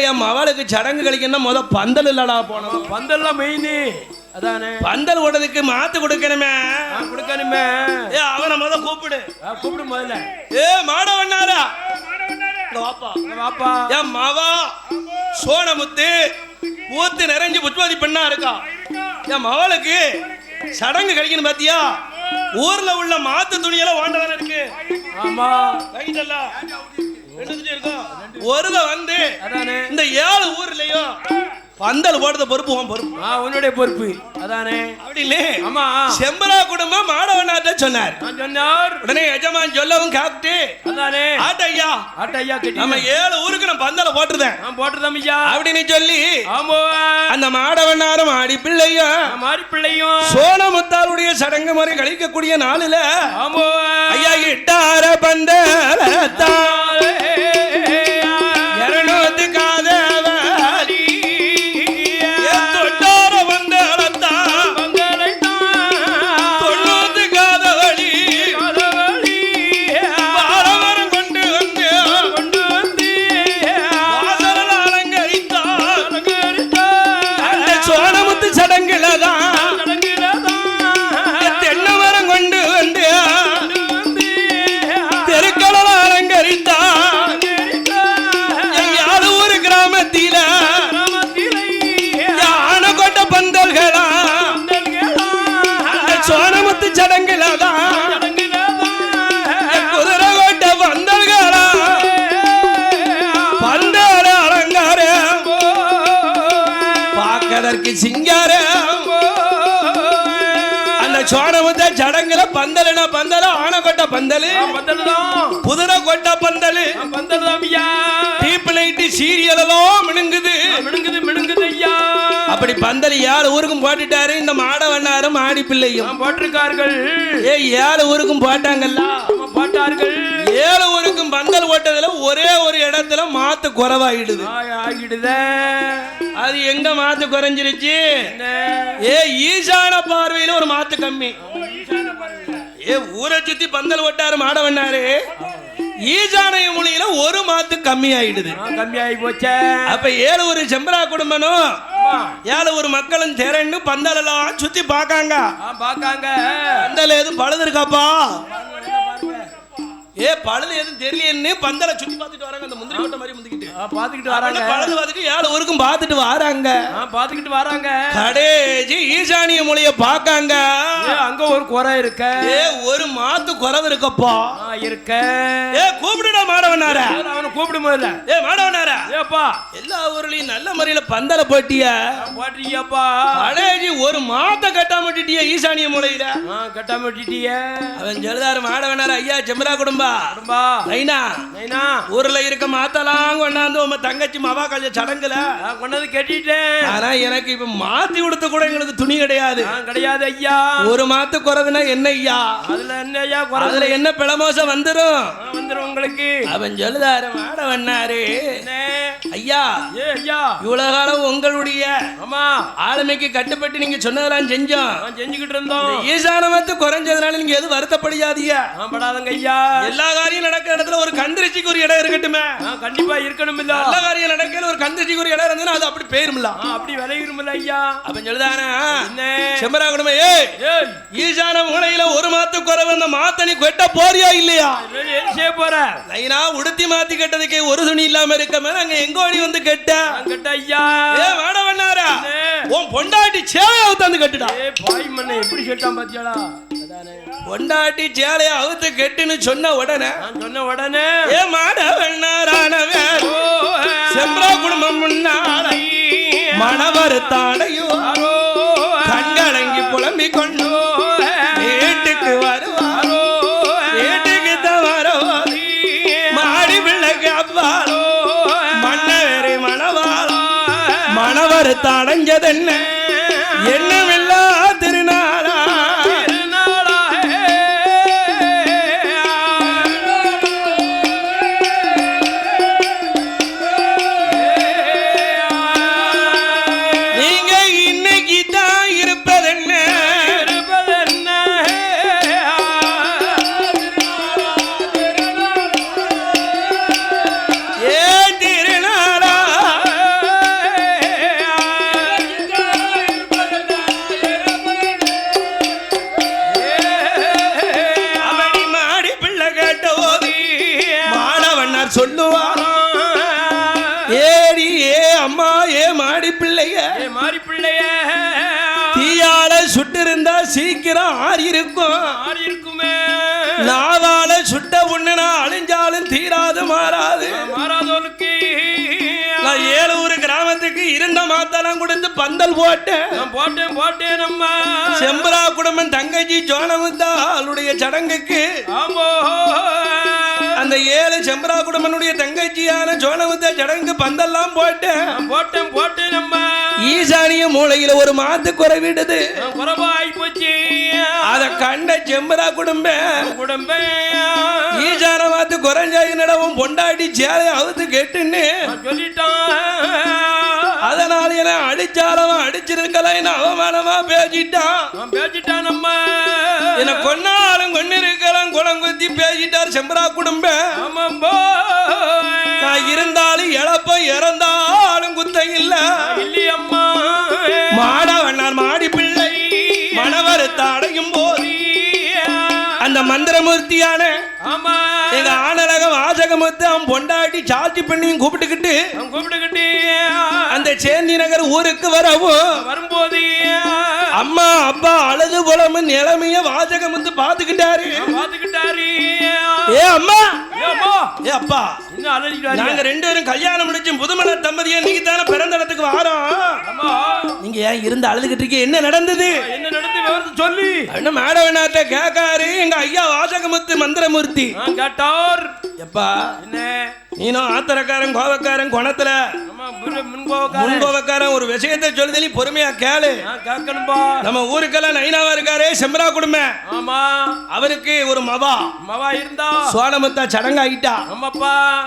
என் மவளுக்கு சடங்கு கழிக்கணும் பந்தல் இல்லடா போனோம் பந்தல்லாம் மெயின் அதானே பந்தல் ஓடுறதுக்கு மாத்து கொடுக்கணுமே கொடுக்கணுமே ஏ அவனை கூப்பிடு கூப்பிடு முதல்ல ஏ மாடவண்ணாரா வாப்பா வாப்பா என் மவா சோனமுத்து பூத்து நிறைஞ்சு புஷ்பவதி பெண்ணா இருக்கா என் மவளுக்கு சடங்கு கழிக்கணும் பாத்தியா ஊர்ல உள்ள மாத்து துணியெல்லாம் வாண்டதானே இருக்கு ஆமா ஒருவ வந்து இந்த 7 ஊர்லயும் பந்தல் போடுறது பொறுப்பு பொறுப்பு உன்னுடைய பொறுப்பு அதானே அப்படி இல்ல ஆமா செம்பரா குடும்பம் மாடவனாட்ட சொன்னார் உடனே எஜமான் சொல்லவும் காப்பிட்டு அதானே ஆட்டையா கட்டி நம்ம 7 ஊருக்கு நான் பந்தல போட்டுறேன் போட்டுறேன் ஐயா அப்படின்னு சொல்லி ஆமா அந்த மாடவனாரும் மாடி பிள்ளையும் சோனமுத்தாருடைய சடங்கு முறை கழிக்கக்கூடிய நாளில ஆமா ஐயா இட்டார பந்தலத்தா 200 காதவலி தொட்டார பந்தலத்தா 90 காதவலி வாழமரம் கொண்டு வந்து வாசல் அலங்கரித்தார் அந்த சோனமுத்து சடங்குலதான் தென்னை மரம் கொண்டு வந்து தெருக்களம் அலங்கரித்தார் 7 ஊர் கிராமத்தில ஆனக்கோட்ட பந்தல்களா சோனமுத்து சடங்குலதான் குதிரை கோட்ட பந்தல்களா பந்தல அலங்காரம் பார்க்கதற்கு சிங்காரம் அந்த சோனமுத்த சடங்குல பந்தல்னா பந்தல ஆனக்கோட்ட பந்தல் குதிரை கோட்ட பந்தல் டீப் லைட் சீரியல் எல்லாம் மினுங்குது ஐயா அப்படி பந்தல் 7 ஊருக்கும் போட்டுட்டாரு இந்த மாடவண்ணாரும் மாடி பிள்ளையும் போட்டிருக்கார்கள் 7 ஊருக்கும் போட்டாங்கல்ல போட்டார்கள் 7 ஊருக்கும் பந்தல் ஓட்டதுல ஒரே ஒரு இடத்துல மாத்து குறைவாயிடுது அது எங்க மாத்து குறைஞ்சிருச்சு ஈசான பார்வையில ஒரு மாத்து கம்மி ஊரை சுத்தி பந்தல் ஓட்டாரு மாடவண்ணாரு ஈசானைய மொழியில ஒரு மாத்து கம்மி ஆயிடுது கம்மியாயி போச்சே அப்ப 7 ஊர் செம்பரா குடும்பனும் 7 ஊர் மக்களும் திரண்டு பந்தல் எல்லாம் சுத்தி பாக்காங்க பந்தல் எதுவும் பழுது இருக்காப்பா பழுது எதுவும் தெரியலன்னு பந்தல சுத்தி பார்த்துட்டு வராங்க அந்த முந்திரி கொட்டை மாதிரி முந்திக்கிட்டு பாத்துக்கிட்டு வராங்க பழுது பார்த்துட்டு 7 ஊருக்கும் பார்த்துட்டு வராங்க கடைசி ஈசானிய மொழிய பாக்காங்க அங்க ஒரு குறை இருக்க ஒரு மாத்து குறவு இருக்கப்பா இருக்க கூப்பிடுடா மாடவனார அவனை கூப்பிடு முதல்ல மாடவனார ஏப்பா எல்லா ஊர்லயும் நல்ல முறையில பந்தல போட்டியா போட்டிருக்கியாப்பா அழகி ஒரு மாத்த கட்டாம விட்டுட்டியா ஈசானிய மூலையில கட்டாம விட்டுட்டிய அவன் ஜெலதாரு மாட வேணாரு ஐயா செம்பரா குடும்பா நைனா நைனா ஊர்ல இருக்க மாத்தலாம் கொண்டாந்து உங்க தங்கச்சி மவா கல்ய சடங்குல கொண்டாந்து கட்டிட்டேன் ஆனா எனக்கு இப்ப மாத்தி கொடுத்த கூட எங்களுக்கு துணி கிடையாது கிடையாது ஐயா ஒரு மாத்து குறவுனா என்ன ஐயா அதுல என்ன ஐயா அதுல என்ன பிளமோசம் வந்துரும் உங்களுக்கு அவன் சொல்லுதாரு மாட வண்ணாரு ஐயா ஐயா இவ்வளவு காலம் உங்களுடைய ஆமா ஆளுமைக்கு கட்டுப்பட்டு நீங்க சொன்னதெல்லாம் செஞ்சோம் செஞ்சுக்கிட்டு இருந்தோம் ஈசானமத்து குறைஞ்சதுனால நீங்க எதுவும் வருத்தப்படியாதியா படாதங்க ஐயா எல்லா காரியம் நடக்கிற இடத்துல ஒரு கந்திரிச்சிக்கு ஒரு இடம் இருக்கட்டுமே கண்டிப்பா இருக்கணும் இல்ல எல்லா காரியம் நடக்கையில ஒரு கந்திரிச்சிக்கு ஒரு இடம் இருந்ததுன்னா அது அப்படி பேருமில்ல அப்படி விளையிருமில்ல ஐயா அப்பன் சொல்லுதானே செம்பரா குடும்ப ஈசான மூலையில ஒரு மாத்து குறைவு அந்த மாத்தனி கொட்ட போறியா இல்லையா செய்ய போற நைனா உடுத்தி மாத்தி கட்டதுக்கு ஒரு துணி இல்லாம இருக்க மேல அங்க எங்க ஓடி வந்து கட்ட ஐயா வாட பண்ணாரா உன் பொண்டாட்டி சேலையை அவுத்தாந்து கட்டுடா பாய் மண்ணை எப்படி கேட்டான் பாத்தியாளா பொண்டாட்டி சேலையை அவுத்து கெட்டுன்னு சொன்ன உடனே மாட வேணாரானவே செம்பரா குடும்பம் முன்னால மணவருத்தாடையோ கண்கலங்கி புலம்பிக் கொண்டு வீட்டுக்கு வருவாரோ வீட்டுக்கு தான் வருவோ மாடி பிள்ளைக்கு அப்பாலோ மன்னவரை மணவாளோ மணவருத்த அடைஞ்சதென்ன என்னமில்லா திருநாளா சுட்டு இருந்தா சீக்கிரம் ஆறி இருக்குமே நாவால சுட்ட உண்ணுனா அழிஞ்சாலும் தீராது மாறாதவனுக்கு நான் 7 ஊர் கிராமத்துக்கு இருந்த மாத்தெல்லாம் கொடுத்து பந்தல் போட்டேன் நம்ம செம்பரா குடும்பம் தங்கச்சி ஜோனமுத்தா அவளுடைய சடங்குக்கு அந்த 7 செம்பரா குடும்பனுடைய தங்கச்சியான ஜோனமுத்தா சடங்கு பந்தல்லாம் போட்டேன் நம்ம ஈசானிய மூலையில ஒரு மாத்து குறைவிடுது குறைவாய் போச்சு அத கண்ட செம்பரா குடும்பம் ஈசான மாத்து குறைஞ்சாயினடவும் பொண்டாட்டி சேலை அவுத்து கேட்டுன்னு சொல்லிட்டான் அதனால என்ன அடிச்சாலவன் அடிச்சிருக்கலாம் என்ன அவமானமா பேசிட்டான் நம்ம என்ன கொன்னாலும் கொன்னிருக்கலாம் குளங்குத்தி பேசிட்டார் செம்பரா குடும்பம் நான் இருந்தாலும் இழப்ப இறந்தாலும் குத்தம் இல்லையம்மா மாடவண்ணார் மாடி பிள்ளை மணவருத்த அடையும் போது அந்த மந்திரமூர்த்தியான எங்க ஆனலக வாசகமுத்து அவன் பொண்டாட்டி சாட்சி பண்ணியும் கூப்பிட்டுக்கிட்டு அந்த சேந்தி நகர் ஊருக்கு வரும்போது அம்மா அப்பா அழுது புலமு நிலைமைய வாசகமுத்து பாத்துக்கிட்டாரு ஏ அம்மா ஏ அப்பா நாங்க 2 பேரும் கல்யாணம் முடிச்சு புதுமண தம்பதியா நீங்க தானே பிறந்த இடத்துக்கு வாரோம் நீங்க ஏன் இருந்து அழுதுகிட்டு இருக்கீங்க என்ன நடந்தது சொல்லி என்ன மேடவனாட்ட கேட்காரு எங்க ஐயா வாசகமுத்து மந்திரமூர்த்தி கேட்டார் எப்பா என்ன நீனும் ஆத்திரக்காரன் கோவக்காரன் குணத்துல முன்கோவக்காரன் ஒரு விஷயத்தை சொல்லுது நீ பொறுமையா கேளு நம்ம ஊருக்கெல்லாம் நைனாவா இருக்காரு செம்பரா குடும்பம் அவருக்கு ஒரு மவா இருந்தா சோனமுத்தா சடங்கு ஆயிட்டா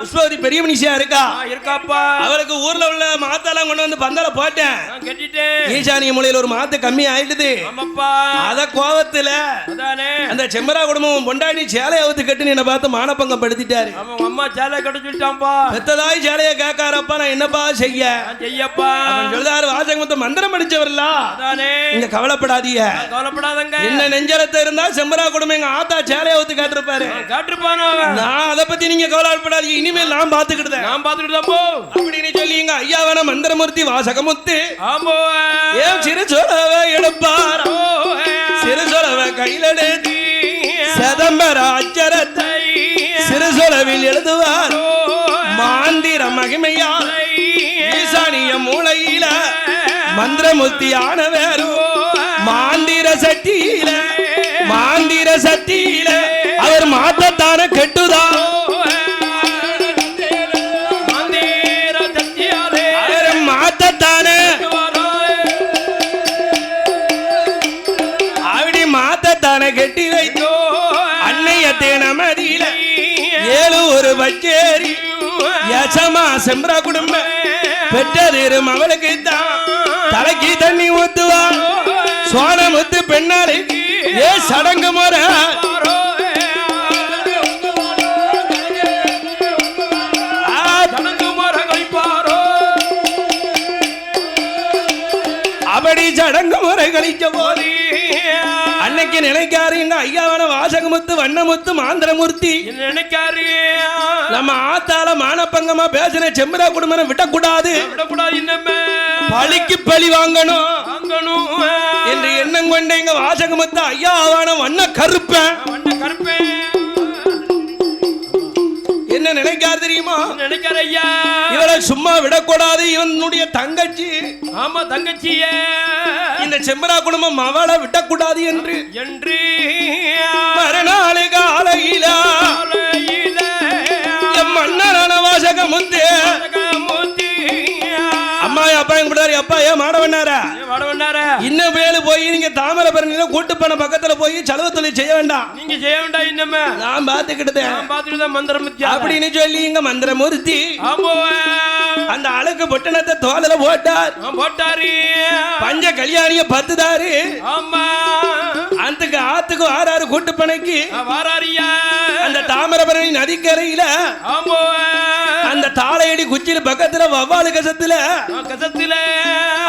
புஷ்பவதி பெரிய மனுஷியா இருக்காப்பா அவருக்கு ஊர்ல உள்ள மாத்தெல்லாம் கொண்டு வந்து பந்தல போட்டேன் ஈசானிய மூலையில ஒரு மாத்து கம்மி ஆயிடுது அத கோவத்துல அந்த செம்பரா குடும்பம் பொண்டாடி சேலையை அவுத்து கட்டு என்ன பார்த்து மானப்பங்கம் படுத்திட்டாரு அம்மா சேலை கட்ட சொல்லிட்டான்பா பெத்ததாய் சேலையை கேட்காரப்பா நான் என்னப்பா செய்யப்பா சொல்றாரு வாசகமுத்த மந்திரம் படிச்சவர்ல நீங்க கவலைப்படாதீங்க என்ன நெஞ்சலத்தை இருந்தா செம்பரா குடும்பம் எங்க ஆத்தா சேலையை அவுத்து காட்டிருப்பாரு நான் அதை பத்தி நீங்க கவலைப்படாதீங்க இனிமேல் நான் பாத்துக்கிட்டேன் அப்படின்னு சொல்லி எங்க ஐயாவான மந்திரமூர்த்தி வாசகமுத்து ஏன் சிறு சொலவை எடுப்பார் சிறு சொலவை கையில் எடுத்து சிதம்பர அச்சரத்தை சிறு சொலவில் எழுதுவார் மாந்திரம் மகிமையால் ஈசானிய மூளையில மந்திரமுத்தியான வேறு மாந்திர சக்தியில அவர் மாத்தத்தான கெட்டுதா அவர் மாத்தத்தான அப்படி மாத்தத்தான கெட்டி வைத்தோ அன்னையத்தே நமதியில ஏழு ஒரு பச்சேரி யசமா செம்பரா குடும்பம் பெற்றதிரும் அவளுக்கு தான் தலைக்கு தண்ணி ஊத்துவா சோனமுத்து பெண்ணாளுக்கு ஏ சடங்கு முறை அப்படி சடங்கு முறை கழிச்ச போது அன்னைக்கு நினைக்காரு எங்க ஐயாவான வாசகமுத்து வண்ணமுத்து மாந்திரமூர்த்தி நினைக்காரு நம்ம ஆத்தால மானப்பங்கமா பேசின செம்பரா குடும்பம் விடக்கூடாது பழிக்கு பழி வாங்கணும் என்று எண்ணம் கொண்ட எங்க வாசகமுத்து ஐயாவான வண்ண கருப்பேன் என்ன நினைக்காரு தெரியுமா? நினைக்காரு ஐயா இவளை சும்மா விடக்கூடாது, இவனுடைய தங்கச்சி. ஆமா தங்கச்சிய இந்த செம்பரா குடும்பம் அவளை விடக்கூடாது என்று மறுநாள் காலையில என் மன்னரான வாசகமுத்து அம்மா அப்பா எங்க அப்பா ஏன் மாட பண்ணாரா இன்னும் வேலு போய் நீங்க தாமிரபரணியில கூட்டு பண்ண பக்கத்துல போய் செலவு தொழில் செய்ய வேண்டாம், நீங்க செய்ய வேண்டாம். இன்னமே நான் பாத்துக்கிட்டேன் மந்திரமூர்த்தி அப்படின்னு சொல்லி இங்க மந்திரமூர்த்தி அந்த அழகு பொட்டணத்தை தோதல போட்டாரு. பஞ்ச கல்யாணிய பத்துதாரு. அதுக்கு ஆத்துக்கு ஆறாறு கூட்டு பனைக்கு அந்த தாமிரபரணி நதிக்கரையில அந்த தாளையடி குச்சியில பக்கத்துல வவ்வாலு கசத்துல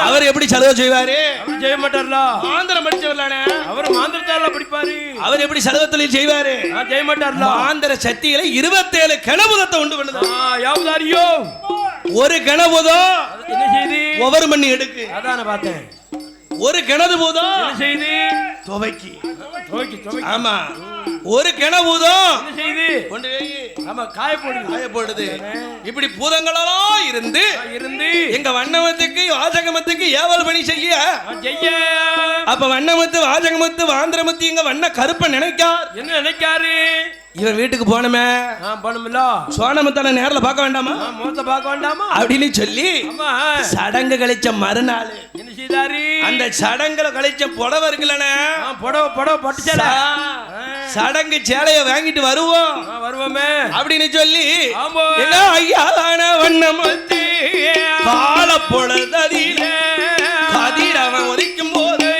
அவர் எப்படி செலவு செய்வாரு? செய்ய மாட்டார்ல. மாந்திரம் படிச்சவர்லானே அவர் மாந்திரத்தால படிப்பாரு. அவர் எப்படி செலவு தொழில் செய்வாரு? செய்ய மாட்டார்ல. மாந்திர சக்தியில 27 கணபுதத்தை உண்டு பண்ணுது. யாவதாரியோ ஒரு கணபுதம் என்ன செய்து ஒவ்வொரு மணி எடுக்கு. அதான பார்த்தேன். ஒரு கிணறு பூதம் என்ன செய்து துவைக்கி. ஆமா ஒரு கிணபூதம் என்ன செய்து கொண்டு போய் ஆமா காயப்போடுது. இப்படி பூதங்களெல்லாம் இருந்து எங்க வண்ணமத்துக்கு வாசகமத்துக்கு ஏவல் பணி செய்ய அப்ப வண்ணமத்து வாசகமத்து வாந்திரமத்து எங்க வண்ண கருப்ப நினைக்கார். என்ன நினைக்காரு? இவர் வீட்டுக்கு போனமே போனோம்ல, சோனமத்தான நேர்ல பார்க்க வேண்டாமா, முகத்தை பார்க்க வேண்டாமா அப்படின்னு சொல்லி சடங்கு கழிச்ச மறுநாள் என்ன செய்தாரு? அந்த சடங்குல கழிச்ச புடவை இருக்குல்லண்ணே, புடவை பட்டு சேலை, சடங்கு சேலைய வாங்கிட்டு வருவோமே அப்படின்னு சொல்லி என்ன ஐயாவான வண்ணமத்து கால பொழுததில கதிர் அவன் ஒதிக்கும் போது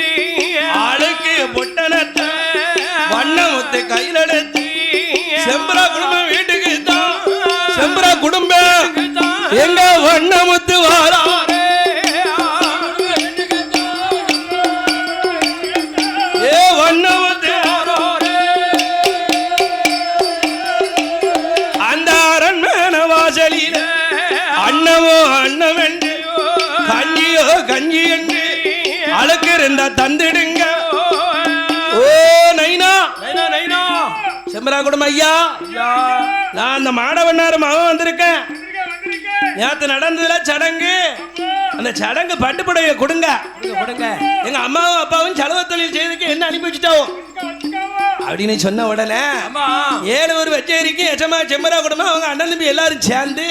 ஆளுக்கு பொட்டனத்தை வண்ணமுத்து கையில் எடுத்து செம்பரா குடும்பம் வீட்டுக்கு தான், செம்பரா குடும்பம் எங்க வண்ணமுத்து வாரா வண்ணமுத்து அந்த அரண்மன வாசலில அண்ணமோ அண்ணம் என்று கஞ்சியோ கஞ்சி என்று அழுக்கு இருந்தா தந்துடுங்க. ஓ நைனா செம்பரா குடும்பம் ஐயா, நான் அந்த மாடவண்ணாரு மகன் வந்திருக்கேன். நேத்து நடந்ததுல சடங்கு, அந்த சடங்கு பட்டுப்புடைய கொடுங்க. எங்க அம்மாவும் அப்பாவும் செலவு தொழில் செய்யறதுக்கு என்ன அனுப்பி வச்சுட்டாவோ அப்படின்னு சொன்ன உடனே 7 ஒரு பச்சேரிக்கு எச்சமா செம்பரா குடும்பம் அவங்க அண்ணன் தம்பி எல்லாரும் சேர்ந்து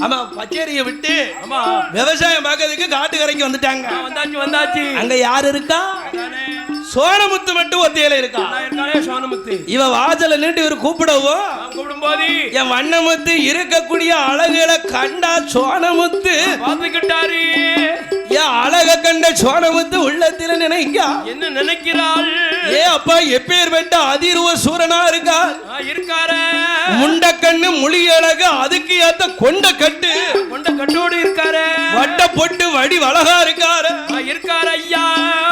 ஆமா பச்சேரியை விட்டு விவசாயம் பார்க்கறதுக்கு காட்டுக்கரைக்கு வந்துட்டாங்க. வந்தாச்சு. அங்க யாரு இருக்கா? சோனமுத்து மட்டும் ஒத்தையில இருக்கா. சோனமுத்து இவ வாசல நின்று இவர் கூப்பிடும் போது என் வண்ணமுத்து இருக்கக்கூடிய அழகுகளை கண்டா சோனமுத்து பாத்துக்கிட்டாரு. என் அழக கண்ட சோனமுத்து உள்ளத்தில நினைக்கா என்ன நினைக்கிறாள்? ஏ அப்பா எப்பேர் வெட்ட அதிர்வ சூரனா இருக்காரு. முண்டக்கண்ணு மொழி அழகு அதுக்கு ஏத்த கொண்ட கட்டோடு இருக்காரு. வட்ட பொட்டு வடி வளகா இருக்காரு ஐயா.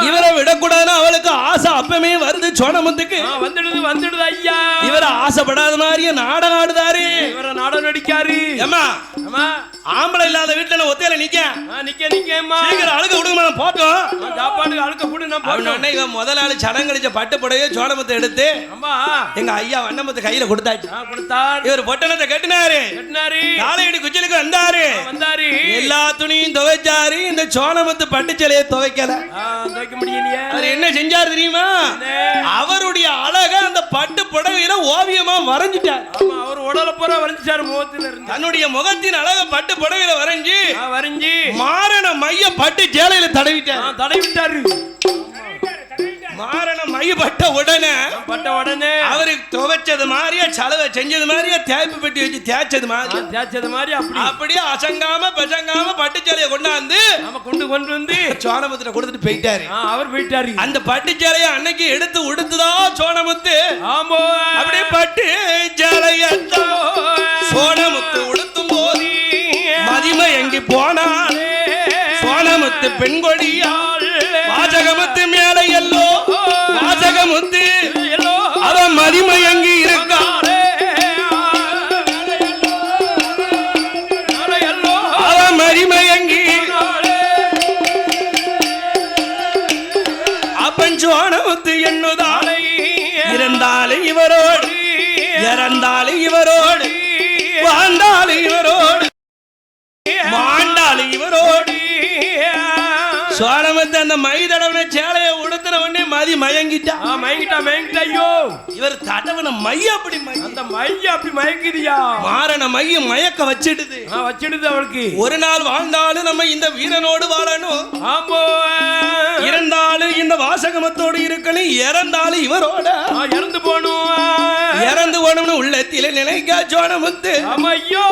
இவரை விடக்கூடாதுன்னு அவளுக்கு ஆசை அப்பமே வருது. சோனமுத்துக்கு வந்துடுது ஐயா. இவரை ஆசைப்படாத மாதிரியே நாடகம் ஆடுதாரு. இவரை நாடகம் நடிக்காரு. ஆம்பளை இல்லாத வீட்டுல நான் ஒத்தையில நிக்க நிக்கம்மா சீக்கிரம் அழுக்க விடுங்க போட்டோம் சாப்பாட்டுக்கு அழுக்க போட்டு நான் போட்டோம் இவன் முதல் நாள் சடங்கழிச்ச பட்டு புடவையே சோளமத்தை எடுத்து அம்மா எங்க ஐயா வண்ணமத்தை கையில கொடுத்தாச்சு கொடுத்தார் இவர் பொட்டணத்தை கட்டினாரு காலையடி குச்சிலுக்கு வந்தாரு எல்லா துணியும் துவைச்சாரு இந்த சோளமத்து பட்டு சேலையை துவைக்கல துவைக்க முடியலையே அவர் என்ன செஞ்சாரு தெரியுமா அவருடைய அழக அந்த பட்டு புடவையில ஓவியமா வரைஞ்சிட்டார் அவர் உடல பூரா வரைஞ்சாரு முகத்துல இருந்து தன்னுடைய முகத்தின் அழக பட்டு புடவையில வரைஞ்சி மாரண மைய பட்டு சேலையில தடவிட்டாரு மாரண மைய பட்ட உடனே அவருக்கு துவைச்சது மாதிரியா சலவை செஞ்சது மாதிரியா தேய்ப்பு பெட்டி வச்சு தேய்ச்சது மாதிரி அப்படியே அசங்காம பசங்காம பட்டு சேலையை கொண்டாந்து கொண்டு வந்து சோனமுத்துல கொடுத்துட்டு போயிட்டாரு அவர் போயிட்டாரு அந்த பட்டு சேலையை அன்னைக்கு எடுத்து உடுத்துதான் சோனமுத்து அப்படியே பட்டு சேலைய சோனமுத்து உடுத்தும் போது மதிமை எங்கி போனால் சோனமுத்து பெண்கொடியாள் வாசகமுத்து மேல எல்லோ வாசகமுத்து அவன் மதிமை எங்கி இருக்காள் அவன் மதிமை எங்கி அப்பன் சோனமுத்து என்னுதாலை இருந்தாலும் இவரோடு இறந்தாலும் இவரோடு வாழ்ந்தாலும் இவரோடு மாண்டாலும் இவரோடு சோனமத்து அந்த மை தடவன சேலையை உடுத்துற உடனே மதி மயங்கிட்டா ஐயோ இவர் தடவன மை அப்படி அந்த மைய அப்படி மயக்குதியா மாறன மைய மயக்க வச்சிடுது அவளுக்கு ஒரு நாள் வாழ்ந்தாலும் நம்ம இந்த வீரனோடு வாழணும் இறந்தாலும் இந்த வாசகமத்தோடு இருக்கணும் இறந்தாலும் இவரோட இறந்து போகணும்னு உள்ளத்தில நினைக்கா சோனமுத்து ஐயோ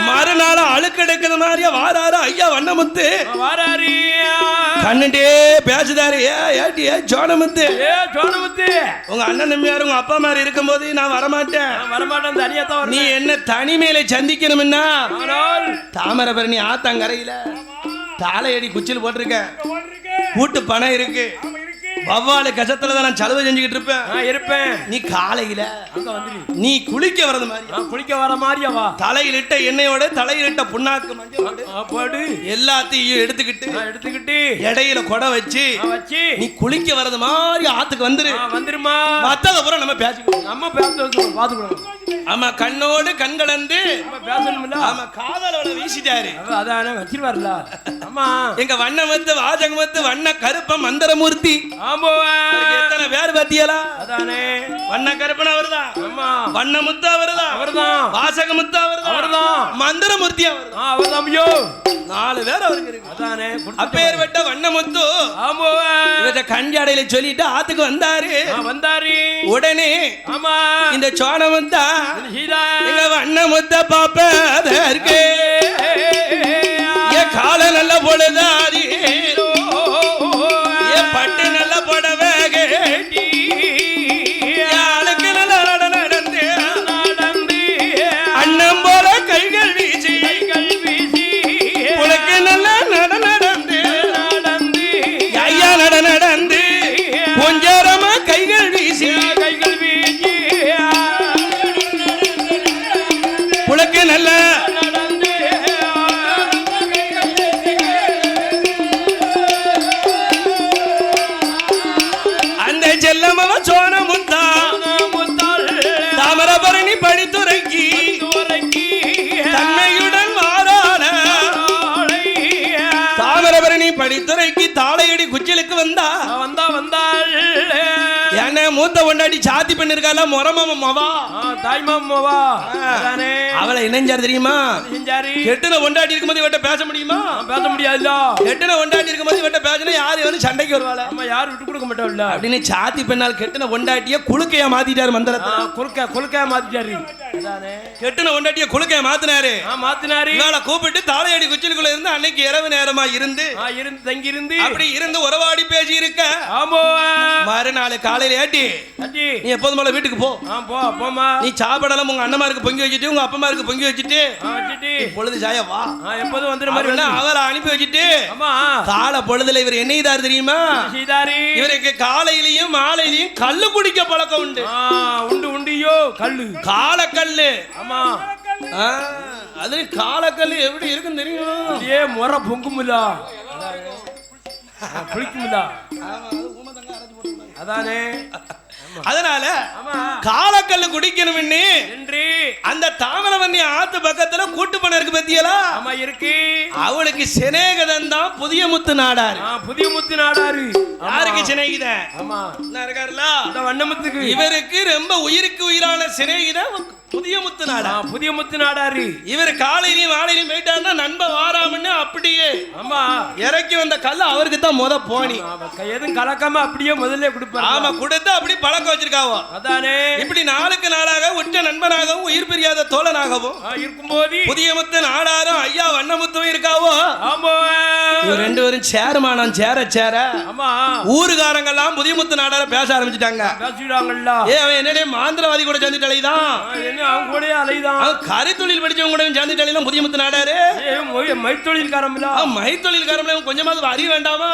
மறுநாள் அழுக்கெடுக்கிற மாதிரியா வாராரு ஐயா வண்ணமுத்து வாராரு கண்ணுட்டே பேசுதாரு சோனமுத்து உங்க அண்ணன் தம்பியார் உங்க அப்பா மாதிரி இருக்கும் போது நான் வரமாட்டேன் தனியா நீ என்ன தனிமையில சந்திக்கணும்னா தாமிரபரணி ஆத்தங்கரையில தாளையடி குச்சில் போட்டிருக்க கூட்டு பணம் இருக்கு வவ்வாலு கசத்துல தான் நான் சலவை செஞ்சுக்கிட்டு இருப்பேன் நீ காலையில நீ குளிக்க வரது மாதிரியா தலையிலிட்ட எண்ணெயோட தலையிலிட்ட புண்ணாக்கு மஞ்சள் எல்லாத்தையும் எடுத்துக்கிட்டு இடையில கொடை வச்சு நீ குளிக்க வரது மாதிரி ஆத்துக்கு வந்துருமா மத்தத பூரா நம்ம பேசிக்கணும் ஆமா கண்ணோடு கண் கலந்து ஆமா காதலோட வீசிட்டாரு அதானே வச்சிருவாருல ஆமா எங்க வண்ணமத்து வாசகமத்து வண்ண கருப்ப மந்திரமூர்த்தி எத்தனை பேர் பத்தியலா அதானே வண்ண கருப்பன் அவர்தான் வண்ணமுத்து அவர்தான் வாசகமுத்து அவர்தான் மந்திரமூர்த்தி அவர்தான் 4 பேர் அவருக்கு இருக்கு அதானே அப்பேர்பட்ட வண்ணமுத்து இவற்றை கஞ்சாடையில சொல்லிட்டு ஆத்துக்கு வந்தாரு உடனே இந்த சோனமுத்தா எங்க வண்ணமுத்த பாப்பதற்கு கால நல்ல பொழுதாரி பட்டு நல்ல புடவை கேட்டி ஆளுக்கு நல்ல நடந்து அண்ணன் போல கைகள் வீசி உனக்கு நல்ல நடந்து ஐயா நடந்து கொஞ்சரமா கைகள் வீசி உனக்கு நல்ல சோனமுத்தா தாமிரபரணி படித்துரைக்கி தன்மையுடன் வாராள தாமிரபரணி படித்துரைக்கு தாளையடி குச்சிலுக்கு வந்தாள் என்ன மூத்த கொண்டாடி சாத்தி பண்ணிருக்கால முறமாமாவா தாய்மாமாவா அவளை இணைஞ்சாரு தெரியுமா கெட்டுன கொண்டாடி இருக்கும்போது இவட்ட பேச முடியுமா பேச முடியாதுல்ல கெட்டுன கொண்டாடி இருக்கும்போது இவட்ட பேசினா யாரு சண்டைக்கு வருவாள நம்ம யாரும் விட்டு கொடுக்க மாட்டோம்ல அப்படின்னு சாத்தி பெண்ணால் கெட்டுன கொண்டாட்டிய குலுக்கையா மாத்திட்டாரு மந்திரத்தை குலுக்கையா மாத்திட்டாரு கெட்டுன கொண்டாட்டிய குலுக்கையா மாத்தினாரு இவளை கூப்பிட்டு தாளையடி குச்சிலுக்குள்ள இருந்து அன்னைக்கு இரவு நேரமா இருந்து தங்கி இருந்து அப்படி இருந்து உறவாடி பேசி இருக்க மறுநாள் காலையில ஏட்டி நீ எப்போதும் போல வீட்டுக்கு போமா நீ சாப்பாடெல்லாம் உங்க அண்ணமாருக்கு பொங்கி வச்சுட்டு உங்க அப்பமாருக்கு பொங்கி வச்சுட்டு பொழுது சாய வா எப்போதும் வந்துற மாதிரி அவரை அனுப்பி வச்சுட்டு கால பொழுதுல இவர் என்ன செய்தார் தெரியுமா இவருக்கு காலையிலயும் மாலையிலயும் கல்லு குடிக்க பழக்கம் உண்டு உண்டியோ கல்லு கால கல்லு அது காலக்கல் எப்படி இருக்குன்னு தெரியும். ஏ முறை பொங்குமில்ல குளிக்குமில்ல அதானே. அதனால காலக்கல் குடிக்கணும் என்று அந்த தாமிரவண்ணி ஆத்து பக்கத்துல கூட்டு பண்ண இருக்கு பத்தியலா. ஆமா இருக்கு. அவளுக்கு சிநேகிதன் தான் புதிய முத்து நாடாரு. புதிய முத்து நாடாரு. யாருக்கு சிநேகிதன்? ஆமா இருக்காருல்ல அந்த வண்ணமுத்துக்கு. இவருக்கு ரொம்ப உயிருக்கு உயிரான சிநேகிதன் புதிய முத்து நாடா. புதிய முத்து நாடாரு. இவர் காலையிலயும் வாழையிலும் போயிட்டாருன்னா நண்ப வாராமன்னு அப்படியே ஆமா இறக்கி வந்த கல்ல அவருக்கு தான் முத போனி எதுவும் கலக்காம அப்படியே முதல்ல கொடுப்பாரு. ஆமா கொடுத்து அப்படி பழக்கம் வச்சிருக்காவோ. அதானே இப்படி நாளுக்கு நாளாக உற்ற நண்பனாகவும் உயிர் பிரியாத தோழனாகவும் இருக்கும்போது புதிய முத்து நாடாரும் ஐயா வண்ணமுத்தும் இருக்காவோ. ஆமா இவர் ரெண்டு பேரும் சேர்மானம் சேர ஆமா ஊருகாரங்கெல்லாம் புதிய முத்து நாடார பேச ஆரம்பிச்சுட்டாங்க. பேசிட்டாங்கல்ல. அவன் என்னடே மாந்திரவாதி கூட சேர்ந்துட்டு அலைதான். அவங்க கூட அலைதான். கரித்தொழில் படிச்சவங்க கூட சேர்ந்துட்டு அலைதான் புதிய முத்து நாடாரு. மைத்தொழில்காரம்ல மைத்தொழில்காரம்ல கொஞ்சமாவது அறிய வேண்டாமா?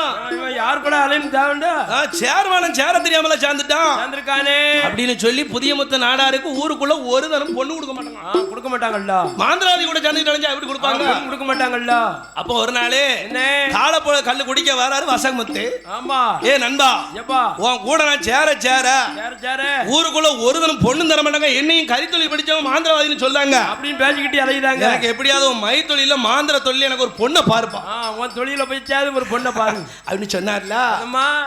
யார் கூட அலைன்னு தேவண்டா. சேர்மானம் சேர தெரியாமல சேர்ந்துட்டான் சேர்ந்திருக்கானே அப்படின்னு சொல்லி புதிய முத்து நாடாருக்கு ஊருக்குள்ள ஒரு தரம் பொண்ணு கொடுக்க மாட்டாங்க. கொடுக்க மாட்டாங்கல்ல. மாந்திரவாதி கூட சேர்ந்துட்டு அலைஞ்சா எப்படி கொடுப்பாங்க? கொடுக்க மாட்டாங்கல்ல. அப்போ ஒரு நாளே என்ன காலப்போல கல்லு குடிக்க வராரு வசகமுத்து. ஆமா ஏ நண்பா எப்பா உன் கூட நான் சேர ஊருக்குள்ள ஒரு தரம் பொண்ணு தர மாட்டாங்க. என்னையும் கரித்தொழில் படிச்சவன் மாந்திரவாதின்னு சொல்லாங்க அப்படின்னு பேசிக்கிட்டு அலையுதாங்க. எனக்கு எப்படியாவது உன் மை தொழில மாந்திர தொழில எனக்கு ஒரு பொண்ணை பாருப்பா. உன் தொழில போயிச்சாது ஒரு பொண்ணை பாரு அப்படின்னு சொன்னார்ல.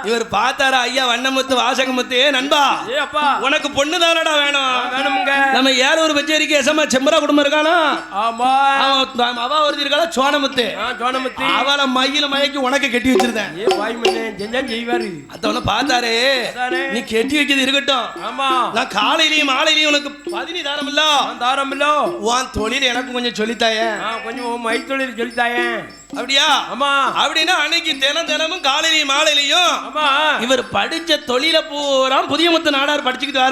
இவர் பார்த்தாரா ஐயா வண்ணமுத்து வாசகமுத்து. நண்பா அப்பா உனக்கு பொண்ணு தானடா வேணுமுங்க. நம்ம ஏழூர் பச்சேரிக்கு எசமா செம்பரா குடும்பம் இருக்கானா. ஆமா அவ ஒருத்தி இருக்காளா சோனமுத்து. சோனமுத்து அவளை மயில மயக்கி உனக்கு கட்டி வச்சிருந்தேன். செய்வாரு அத்தவன பார்த்தாரு. நீ கெட்டி வைக்கிறது இருக்கட்டும். ஆமா நான் காலையிலயும் மாலையிலயும் உனக்கு 10 தாரம் இல்ல தாரம் இல்ல. உன் தொழில் எனக்கு கொஞ்சம் சொல்லித்தாயே. கொஞ்சம் மை தொழில் சொல்லித்தாயே. அப்படியா? ஆமா அப்படின்னா அன்னைக்கு தினமும் காலையிலயும் மாலையிலயும் ஆமா இவர் படிச்ச தொழில பூரா புதிய முத்து நாடார் படிச்சுக்கிட்டு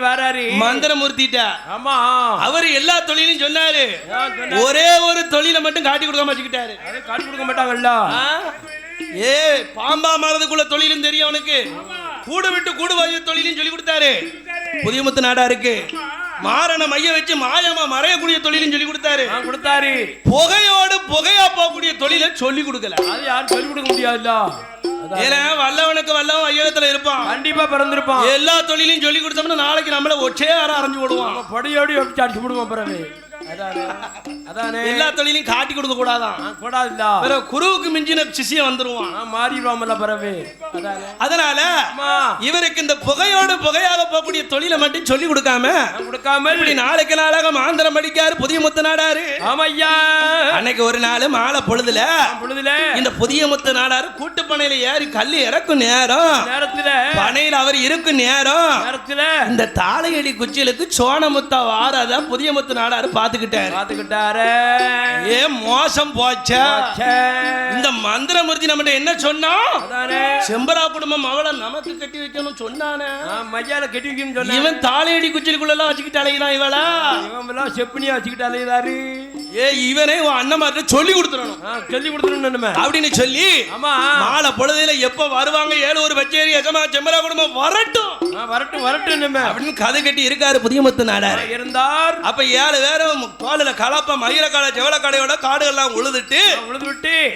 வராரு. மந்திரமூர்த்திட்ட. ஆமா அவரு எல்லா தொழிலையும் சொன்னாரு. ஒரே ஒரு தொழிலை மட்டும் காட்டி கொடுக்காம வச்சுக்கிட்டாரு. காட்டி கொடுக்க மாட்டாங்கல்ல. ஏ பாம்பா மாறதுக்குள்ள தொழிலும் தெரியும் அவனுக்கு. கூடு விட்டு கூடு வாயு தொழிலையும் சொல்லி கொடுத்தாரு புதிய முத்து நாடாருக்கு. மாரண மைய வச்சு மாயமா மறையக்கூடிய தொழிலும் சொல்லி கொடுத்தாரு. புகையோடு புகையா போகக்கூடிய தொழிலை சொல்லி கொடுக்கல. அது யாரும் சொல்லி கொடுக்க முடியாதுல்ல. ஏன்னா வல்லவனுக்கு வல்லவன் ஐயகத்துல இருப்பான். கண்டிப்பா பிறந்திருப்பான். எல்லா தொழிலையும் சொல்லி கொடுத்தோம்னா நாளைக்கு நம்மள ஒச்சே அரைஞ்சு போடுவான். பொடியோடி அடிச்சு விடுவான். பிறகு எல்லா தொழிலையும் காட்டி கொடுக்க கூடாதான். குருவுக்கு மிஞ்சின சிசியம் வந்துருவான். மாறிடுவாமல்ல பிறகு. அதனால இவருக்கு இந்த புகையோடு புகையாக போகக்கூடிய தொழிலை மட்டும் சொல்லி கொடுக்காம இப்படி நாளைக்கு நாளாக மாந்திரம் படிக்காரு புதிய முத்து நாடாரு. ஆமையா அன்னைக்கு ஒரு நாள் மாலை பொழுதுல இந்த புதிய முத்து நாடாரு கூட்டு பனையில ஏறி கல்லு இறக்கும் நேரத்துல பனையில அவர் இருக்கும் நேரத்துல இந்த தாளையடி குச்சிலுக்கு சோனமுத்தா வாரத புதிய முத்து நாடாரு பாத்துக்கிட்டாரு. ஏ மோசம் போச்சா. இந்த மந்திரமூர்த்தி நம்மகிட்ட என்ன சொன்னா செம்பரா குடும்பம் அவளை நமக்கு கட்டி வைக்கணும் சொன்னானே. மையால கட்டி வைக்கணும் சொன்ன. இவன் தாளையடி குச்சிலுக்குள்ள எல்லாம் வச்சுக்கிட்டு அலைகிறான். இவன் செப்பனியா வச்சுக்கிட்டு அலைகிறாரு. ஏ இவனே அண்ணன் சொல்லி கொடுத்துடணும் அப்படின்னு சொல்லி மாலை பொழுதுல எப்ப வருவாங்க ஏழூர் பச்சேரி எசமா செம்பரா குடும்பம் வரட்டும் அப்படின்னு கதை கட்டி இருக்காரு புதிய முத்து நாடார் இருந்தார். அப்ப 7 பேரும் தோளில கலப்ப மயில கால செவல கடையோட காடுகள்லாம்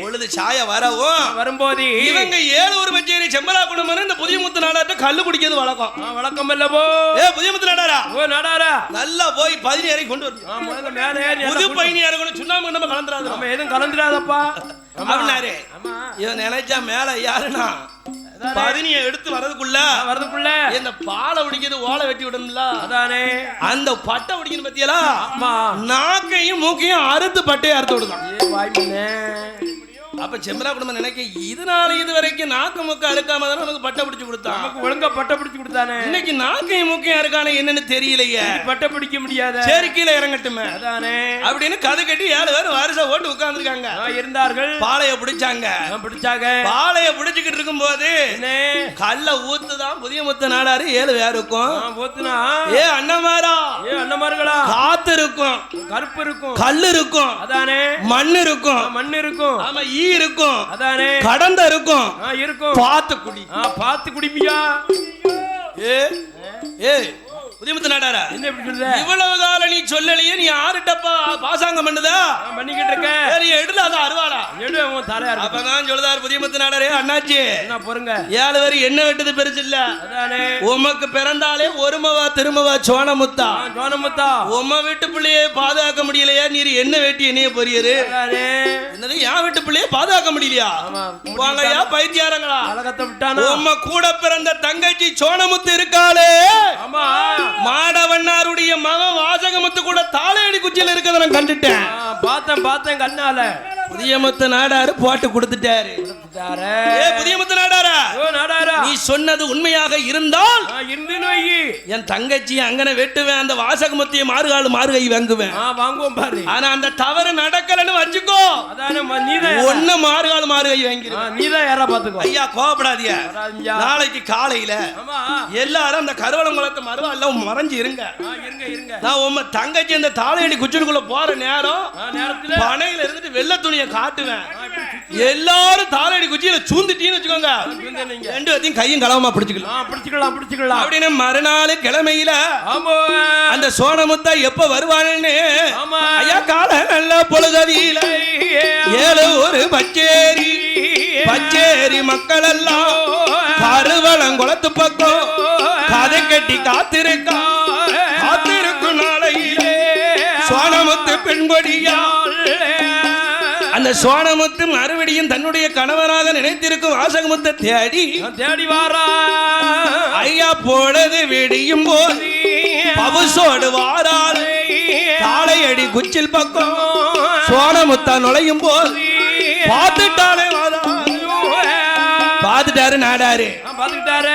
உழுது சாய வரும்போது இவங்க ஏழூர் பச்சேரி செம்பரா குடும்பம் இந்த புதிய முத்து நாடார்ட்ட கல்லு குடிக்கிறது வழக்கம் இல்லவோ. ஏ புதிய முத்து நாடாரா நல்லா போய் 10 ஏறி கொண்டு வரணும். புது பயணி சுண்ணாம்பு நம்ம கலந்துராது. நம்ம எதுவும் கலந்துராதப்பா அப்படின்னாரு. இவன் நினைச்சா மேல யாருன்னா 10 எடுத்து வரதுக்குள்ள இந்த பாலை உடிக்கிறது ஓலை வெட்டி விடணும்ல. அதானே அந்த பட்டை உடிக்கணும் பத்தியலா. நாக்கையும் மூக்கையும் அறுத்து பட்டையை அறுத்து விடுதான். அப்ப செம்பரா குடும்பம் நினைக்க இதனால இது வரைக்கும் நாக்கு மூக்க அழுக்காம தானே நமக்கு பட்டை பிடிச்சு கொடுத்தான். நமக்கு ஒழுங்கா பட்டை பிடிச்சு கொடுத்தானே. இன்னைக்கு நாக்கையும் மூக்கையும் அறுக்கானே என்னன்னு தெரியலையே. பட்டை பிடிக்க முடியாத. சரி கீழே இறங்கட்டுமே அதானே அப்படின்னு கதை கட்டி 7 பேர் வாரிசா ஓட்டு உட்கார்ந்துருக்காங்க. இருந்தார்கள். பாளைய பிடிச்சாங்க. பாளைய பிடிச்சுக்கிட்டு இருக்கும் போது கல்ல ஊத்துதான் புதிய முத்து நாடாரு 7 பேருக்கும் ஊத்துனா. ஏ அண்ணமார்களா காத்து இருக்கும், கருப்பு இருக்கும், கல்லு இருக்கும், அதானே மண் இருக்கும், ஆமா ஈ இருக்கும், அதானே கடந்த இருக்கும், பார்த்து குடிமியா. ஏ புதிய முத்து நாடாரா என்ன இப்படி சொல்ற? இவ்வளவு கால நீ சொல்லலையே, நீ யார்கிட்ட பாசாங்கம் பண்ணுதா பண்ணிக்கிட்டு இருக்கேன். சரி எடுல அத அருவாளா எடு உன் தலையா இருக்கு. அப்பதான் சொல்லுதார் புதிய முத்து நாடாரே அண்ணாச்சி என்ன பொறுங்க 7 வரி என்ன வெட்டது பெருசு இல்ல அதானே உமக்கு பிறந்தாலே ஒருமவா திருமவா சோனமுத்தா ஜோனமுத்தா உம்ம வீட்டு பிள்ளையே பாதுகாக்க முடியலையா நீர் என்ன வெட்டி என்னைய பொரியரு அதானே என்னது என் வீட்டு பிள்ளையே பாதுகாக்க முடியலையா ஆமா வாங்கய்யா பைத்தியாரங்களா அழகத்தை விட்டானா உம்ம கூட பிறந்த தங்கச்சி சோனமுத்து இருக்காளே ஆமா மாடவண்ணாருடைய மகன் வாசகமுத்து கூட தாளையடி குச்சியில இருக்கதை நான் கண்டுட்டேன் பார்த்தேன் கண்ணால புதிய முத்து நாடாரு போட்டு கொடுத்துட்டாரு ஏ புதிய முத்து நாடாரா நீ சொன்னது உண்மையாக இருந்தால் என் தங்கச்சி அங்கன வெட்டுவேன் அந்த வாசகமுத்திய மாறுகை வாங்குவேன் வாங்குவோம் பாரு ஆனா அந்த தவறு நடக்கலன்னு வச்சுக்கோ ஒண்ணு மாறுகை வாங்கிடுவேன் நீதான் யாரா பாத்துக்கோ ஐயா கோபப்படாதீங்க நாளைக்கு காலையில எல்லாரும் அந்த கருவளங்குளத்து மறுவாள்ல மறைஞ்சு இருங்க நான் உங்க தங்கச்சி அந்த தாளையடி குச்சினுக்குள்ள போற நேரத்துல பனையில இருந்துட்டு வெள்ளை துணியை காட்டுவேன் எல்லாரும் தாளையடி குச்சியில சூந்துட்டீன்னு வச்சுக்கோங்க ரெண்டு பேத்தையும் கையும் களவமா பிடிச்சுக்கலாம் அப்படின்னு மறுநாள் கிழமையில அந்த சோனமுத்தா எப்ப வருவான்னு ஐயா கால நல்ல பொழுதவியில 7 ஒரு பச்சேரி மக்கள் எல்லாம் கருவளங்குளத்து பக்கம் கதை கட்டி காத்திருக்கும் நாளையிலே சோனமுத்து பெண்கொடியா அந்த சோனமுத்து மறுபடியும் தன்னுடைய கணவனாக நினைத்திருக்கும் வாசகமுத்தை தேடி வாரா ஐயா பொழுது வெடியும் போது பவுசோடு வாராள் தாளையடி குச்சில் பக்கம் சோனமுத்தா நுழையும் போது பார்த்துட்டாரு நாடாரு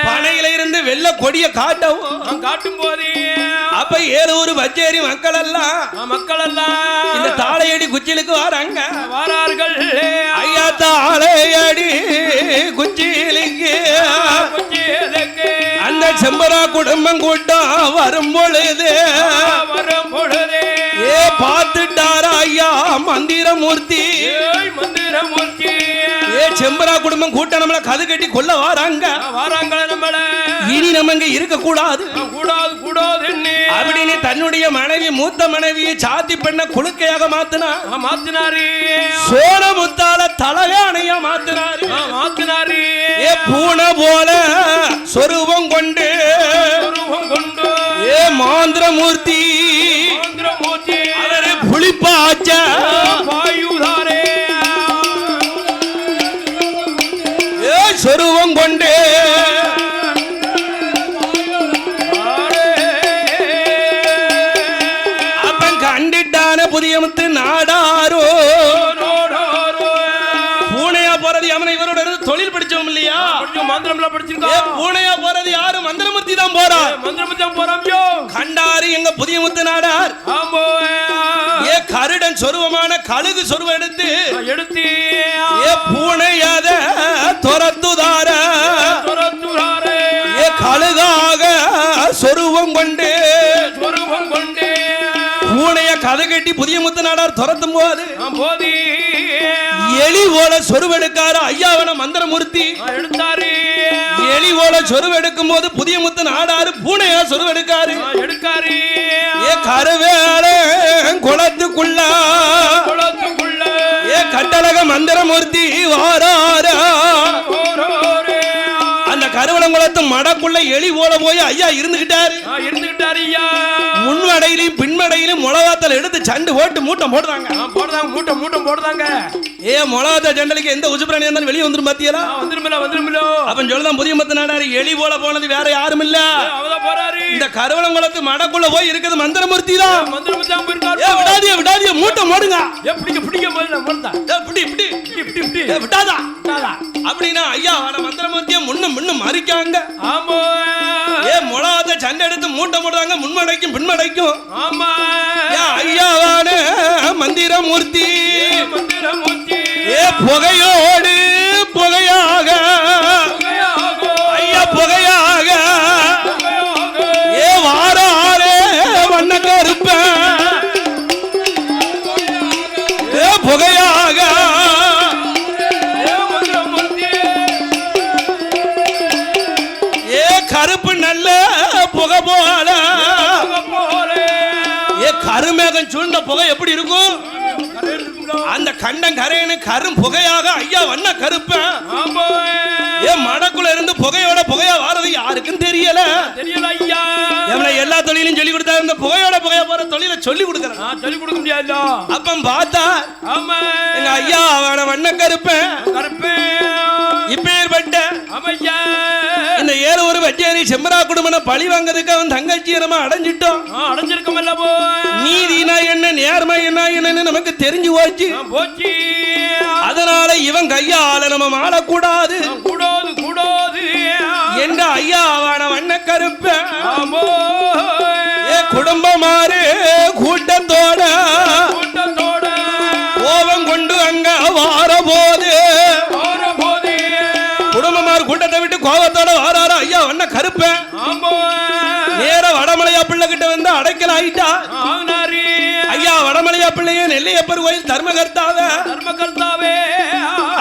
பனையில இருந்து வெள்ள கொடிய காட்டும் போது அப்ப 7 ஊர் பச்சேரி மக்கள் எல்லாம் இந்த தாளையடி குச்சிலுக்கு வாரார்கள் ஐயா தாளையடி குச்சிலுக்கு அந்த செம்பரா குடும்பம் கூட்டம் வரும் பொழுது பார்த்துட்டாரா ஐயா மந்திரமூர்த்தி செம்பரா குடும்பம் கூட்டம் நம்மள கது கட்டி கொல்ல வாராங்க நம்மள இனி நம்ம இங்க இருக்க கூடாது அப்படின்னு தன்னுடைய மனைவி மூத்த மனைவியை சாத்தி பண்ண குழுக்கையாக மாத்தினாரு சோனமுத்தால தலகாணையா மாத்தினாரு பூனை போல சொருவம் கொண்டு மாந்திரமூர்த்தி அவரு புளிப்பாச்ச சொருவம் கொண்டு அப்ப கண்டிட்டான புதிய முத்து நாடாரோ பூனையா போறது அவனை இவரோட தொழில் படிச்சோம் இல்லையா மந்திரம் படிச்சிருக்கோம் பூனையா போறது யாரு மந்திரமூர்த்தி தான் போறான் கண்டாரு எங்க புதிய முத்து நாடார் கருடன் சொருவமான கழுகு சொருவம் எடுத்து பூனையாத துரத்துதார கழுகாக சொருவம் கொண்டு பூனைய கதை கட்டி புதிய முத்து நாடார் துரத்தும் போது எலி ஓல சொருவெடுக்காரு ஐயாவன மந்திரமூர்த்தி எலி ஓல சொருவெடுக்கும் போது புதிய முத்து நாடாரு பூனையா சொருவெடுக்காரு கருவேல குளத்துக்குள்ள கட்டழக மந்திரமூர்த்தி வாராரா அந்த கருவளங்குளத்து மடக்குள்ள எலி ஓல போய் ஐயா இருந்துகிட்டாரு ஐயா முன்மடையிலும் பின்மடையிலும் முளவாத்தல் எடுத்து சண்டு ஓட்டு மூட்டம் போடுறாங்க முளவாத்த சண்டலுக்கு எந்த உசுப்பிராணி இருந்தாலும் வெளியே வந்துரும் பாத்தியலா அப்ப சொல்லதான் புதிய முத்து நாடாரு எலி போல போனது வேற யாரும் இல்ல இந்த கருவளங்குளத்து மடக்குள்ள போய் இருக்குது மந்திரமூர்த்தி தான் விடாதிய மூட்டம் போடுங்க விட்டாதா அப்படின்னா ஐயா மந்திரமூர்த்திய முன்னும் மறிக்காங்க முளவாத்த சண்டை எடுத்து மூட்டம் போடுறாங்க முன்மடைக்கும் பின்மடைக்கும் ஐயாவான மந்திரமூர்த்தி புகையோடு புகையாக ஐயா புகையாக வாராரே வண்ண கருப்ப புகையாக கருப்பு நல்ல புகை போல கருமேக கண்டம் சூழ்ந்த புகை எப்படி இருக்கும்? அந்த கண்டம் கரையனு கரும் புகையாக ஐயா வண்ண கருப்பேன். ஏன் மடக்குள்ள இருந்து புகையோட புகையா வாரது யாருக்கும் தெரியல ஐயா. எல்லா தொழிலும் சொல்லி கொடுத்தா இந்த புகையோட புகையா போற தொழில சொல்லி கொடுக்கறேன். சொல்லி கொடுக்க முடியாது. அப்ப பார்த்தா எங்க ஐயா அவன வண்ண கருப்பேன். இப்பேற்பட்ட இந்த ஏழு ஒரு வச்சேரி செம்பரா குடும்பன பழி வாங்கிறதுக்கு அவன் தங்கச்சி நம்ம அடைஞ்சிட்டோம். அடைஞ்சிருக்கமல்ல போ. நீதினா என்ன நேர்மை என்ன என்னன்னு நமக்கு தெரிஞ்சு போச்சு. அதனால இவன் கையால நம்ம மாளக்கூடாது கூடாது கூடாது என்ற ஐயா அவன வண்ண கருப்பேன். குடும்பமாறு கூட்டத்தோட கோபம் கொண்டு அங்க வார போது குடும்பமாறு கூட்டத்தை விட்டு கோபத்தோட வாராரு ஐயா வண்ண கருப்பேன். நேர வடமலையா பிள்ளை கிட்ட வந்து அடைக்கல ஆயிட்டா. ஐயா வடமலையா பிள்ளைய நெல்லையப்பர் கோயில் தர்மகர்த்தாவே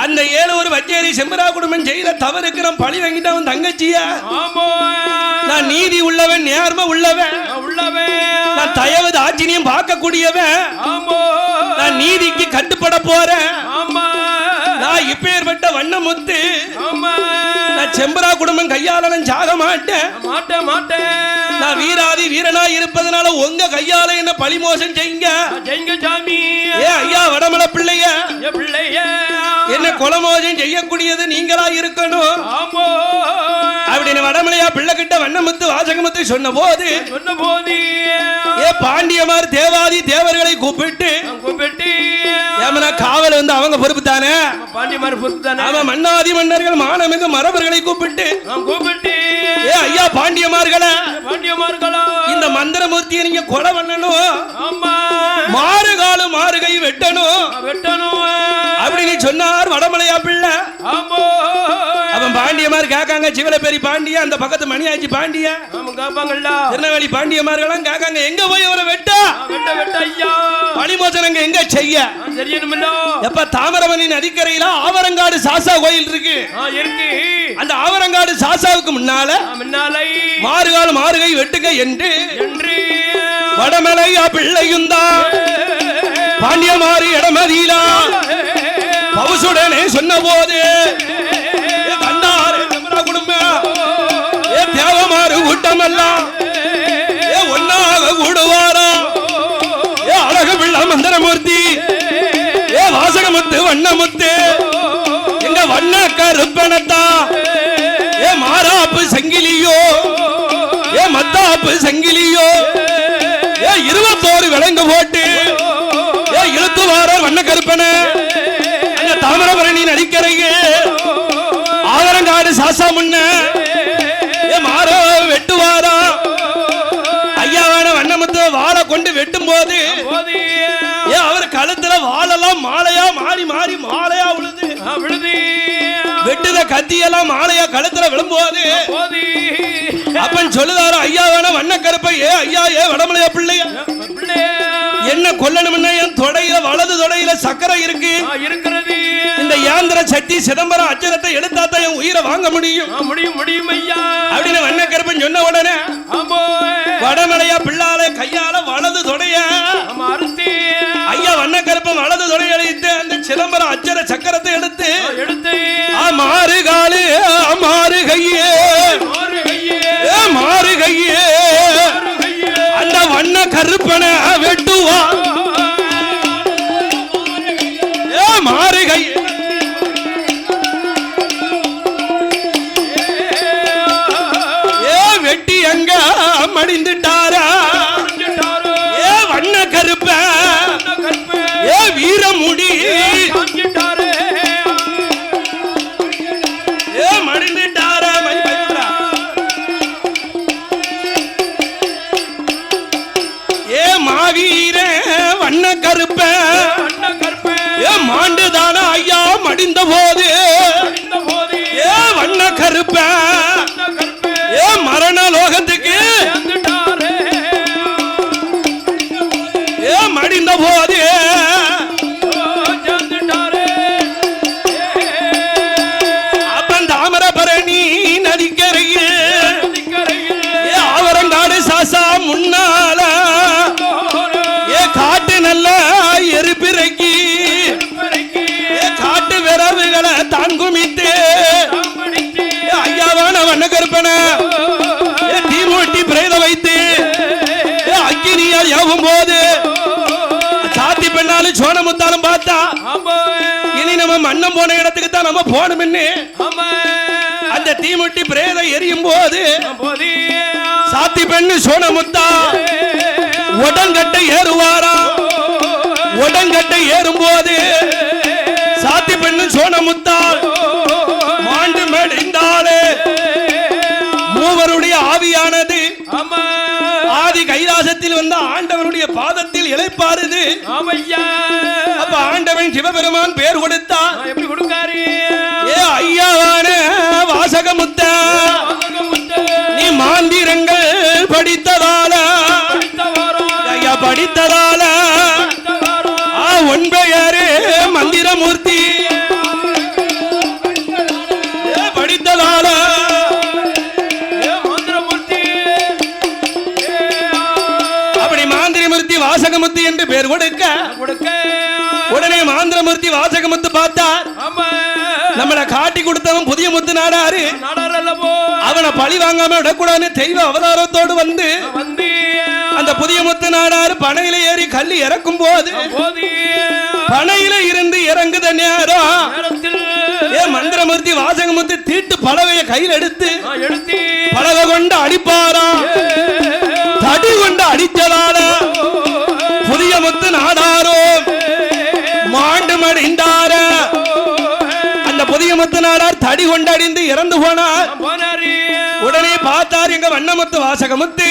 அந்த ஏழு ஒரு வச்சேரி செம்பரா குடும்பம் செய்த தவறுக்கு நான் பழி வாங்கிட்டவன் தங்கச்சிய. நான் நீதி உள்ளவன் நேர்மை உள்ளவன் நான் தயவு ஆச்சரியம் பார்க்கக்கூடியவன். நான் நீதிக்கு கட்டுப்பட போறேன். நான் இப்பேற்பட்ட வண்ணமுத்து நான் செம்பரா குடும்பம் கையால நான் சாக மாட்டேன். நான் வீராதி வீரனா இருப்பதனால உங்க கையால என்ன பழிமோசம் செய்யுங்க சாமி. ஏ ஐயா வடமலை பிள்ளைய என்ன கொலமோசம் செய்யக்கூடியது நீங்களா இருக்கணும் அப்படின்னு வடமலையா பிள்ளை கிட்ட வண்ணமுத்து வாசகமுத்து சொன்ன போது ஏ பாண்டியமார் தேவாதி தேவர்களை கூப்பிட்டு காவல் வந்து அவங்க பொறுப்பு தானே. அவன் மன்னாதி மன்னர்கள் மானமிகு மரபர்களை கூப்பிட்டு ஏ ஐயா பாண்டியமார்களா இந்த மந்திரமூர்த்தியை நீங்க கொலை பண்ணணும். மாறுகால மாறுகை வெட்டணும் அப்படின்னு சொன்னார் வடமலையா பிள்ளை. அவன் பாண்டியமார் கேட்காங்க. சிவலப்பேரி பாண்டிய அந்த பக்கத்து மணியாச்சி பாண்டிய திருநெல்வேலி பாண்டியமார்களும் கேட்காங்க எங்க போய் அவரை வெட்ட பழிமோசனம் எங்க செய்ய. எப்ப தாமிரபரணி நதிக்கரையில ஆவரங்காடு சாசா கோயில் இருக்கு. அந்த ஆவரங்காடு சாசாவுக்கு முன்னால மாறுகால மாறுகை வெட்டுங்க என்று வடமலையா பிள்ளையும் தான் பாண்டியமாறு இடமதியிலா பவுசுடனே சொன்ன போது தேவமாறு கூட்டம் எல்லாம் ஒன்னாக கூடுவாரா. அழகு பிள்ளை மந்திரமூர்த்தி வாசகமுத்து வண்ணமுத்து எங்க வண்ண கருப்பனத்தா மாறாப்பு சங்கிலியோ மத்தாப்பு சங்கிலியோ 21 விலங்கு போட்டு இழுத்து வார வண்ண கருப்பன தாமிரபரணி நடிக்கரையே ஆவரங்காடு சாசா முன்ன மாற வெட்டுவாரா. ஐயாவான வண்ணமுத்து வாழை கொண்டு வெட்டும் போது அவர் கழுத்துல வாழெல்லாம் மாலையா மாறி மாறி மாலையா விழுது. வெட்டுத கத்தியெல்லாம் மாலையா கழுத்துல விழும்போது அப்பன் சொல்லுதாரு ஐயாவான வண்ண கருப்பை ஐயா வடமலையா பிள்ளையா என்ன கொல்லணும்னா என் தொடையில வலது தொடையில சக்கரை இருக்கு இந்த யாந்திர சக்தி சிதம்பரம் அச்சரத்தை எடுத்தாத்தான் என் உயிரை வாங்க முடியும் ஐயா அப்படின்னு வண்ண கருப்பன் சொன்ன உடனே வடமலையா பிள்ளால கையால வலது தொடைய ஐயா வண்ண கருப்பன் வலது தொடைய அழைத்து அந்த சிதம்பரம் அச்சர சக்கரத்தை எடுத்து மாறு காலு மாறு கையே மாறு கையே அந்த வண்ண கருப்பன வெட்டுவா மாறு கையே வெட்டி அங்க மடிந்துட்டாரா வண்ண கருப்ப வீரமுடி மடிந்துட்டாரா பெண்ணு சோனமுத்தாலும் பார்த்தா ஆமா இனி நம்ம மண்ணம் போன இடத்துக்கு தான் நம்ம போகணும்னு ஆமா அந்த தீமுட்டி பிரேதம் எரியும் போது போதி சாத்தி பெண்ணு சோனமுத்தா உடங்கட்டை ஏறுவாரா உடங்கட்டை ஏறும் போது சாத்தி பெண்ணு சோனமுத்தா மாண்டு மேடைந்தாலே மூவருடைய ஆவியானது ஆமா ஆதி கைலாசத்தில் வந்த ஆண்டவருடைய பாதத்தில் இளைப்பாருது. ஆமையா அப்ப ஆண்டவன் சிவபெருமான் பேர் கொடுத்தா எப்படி கொடுக்காரு ஏ ஐயாவான வாசகமுத்த நீ மாந்திரங்கள் படித்ததால ஐயா படித்ததால ஒன்பெயரு மந்திரமூர்த்தி படித்ததால அப்படி மாந்திரமூர்த்தி வாசகமுத்து என்று பேர் கொடுக்க உடனே மாந்திரமூர்த்தி வாசகமுத்து பார்த்தார். நம்மளை காட்டி கொடுத்தவன் புதிய முத்து நாடாரு அவனை பழி வாங்காம விடக்கூடாதுன்னு தெய்வ அவதாரத்தோடு வந்து அந்த புதிய முத்து நாடாரு பனையில ஏறி கல்லி இறக்கும் போது பனையில இருந்து இறங்குத நேரம் ஏ மந்திரமூர்த்தி வாசகமுத்து தீட்டு பலவைய கையில் எடுத்து பலவை கொண்டு அடிப்பாரா தடி கொண்டு அடித்ததால புதிய முத்து நாடாரோ மாண்டு மடிந்தார அந்த புதிய முத்து நாடார் தடி கொண்டு அடிந்து இறந்து போனார். உடனே பார்த்தார் எங்க வண்ணமுத்து வாசகமுத்து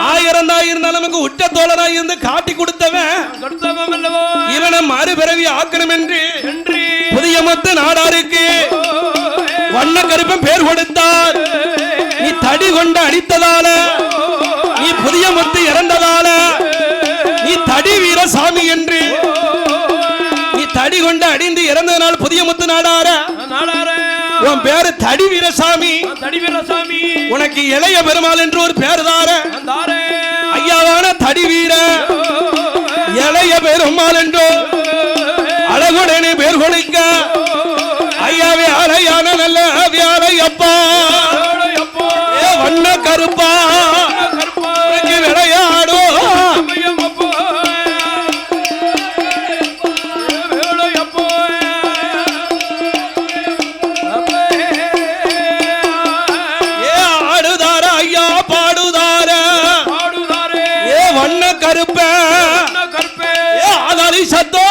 1000 தான் இருந்தாலும் நமக்கு உற்ற தோழராய் இருந்து காட்டி கொடுத்தவன் இவனை மறுபிறவி ஆக்கணும் என்று புதிய முத்து நாடாருக்கு வண்ண கருப்பன் பேர் கொடுத்தார். நீ தடி கொண்டு அடித்ததால நீ புதிய முத்து இறந்ததால நீ தடி வீர சாமி என்று நீ தடி கொண்டு அடிந்து இறந்ததனால் புதிய முத்து நாடார உன் பேரு தடி வீரசாமி உனக்கு இளைய பெருமாள் என்று ஒரு பேர் தார ஐயாவான தடி வீர இளைய பெருமாள் என்றோ அழகுடனே பேர் கொடுக்க ஐயாவே அலையான நல்ல வியாழையப்பா வண்ண கருப்பா விளையாடோ ஆடுதார ஐயா பாடுதார ஏ வண்ண கருப்ப ஆதாரி சத்தோ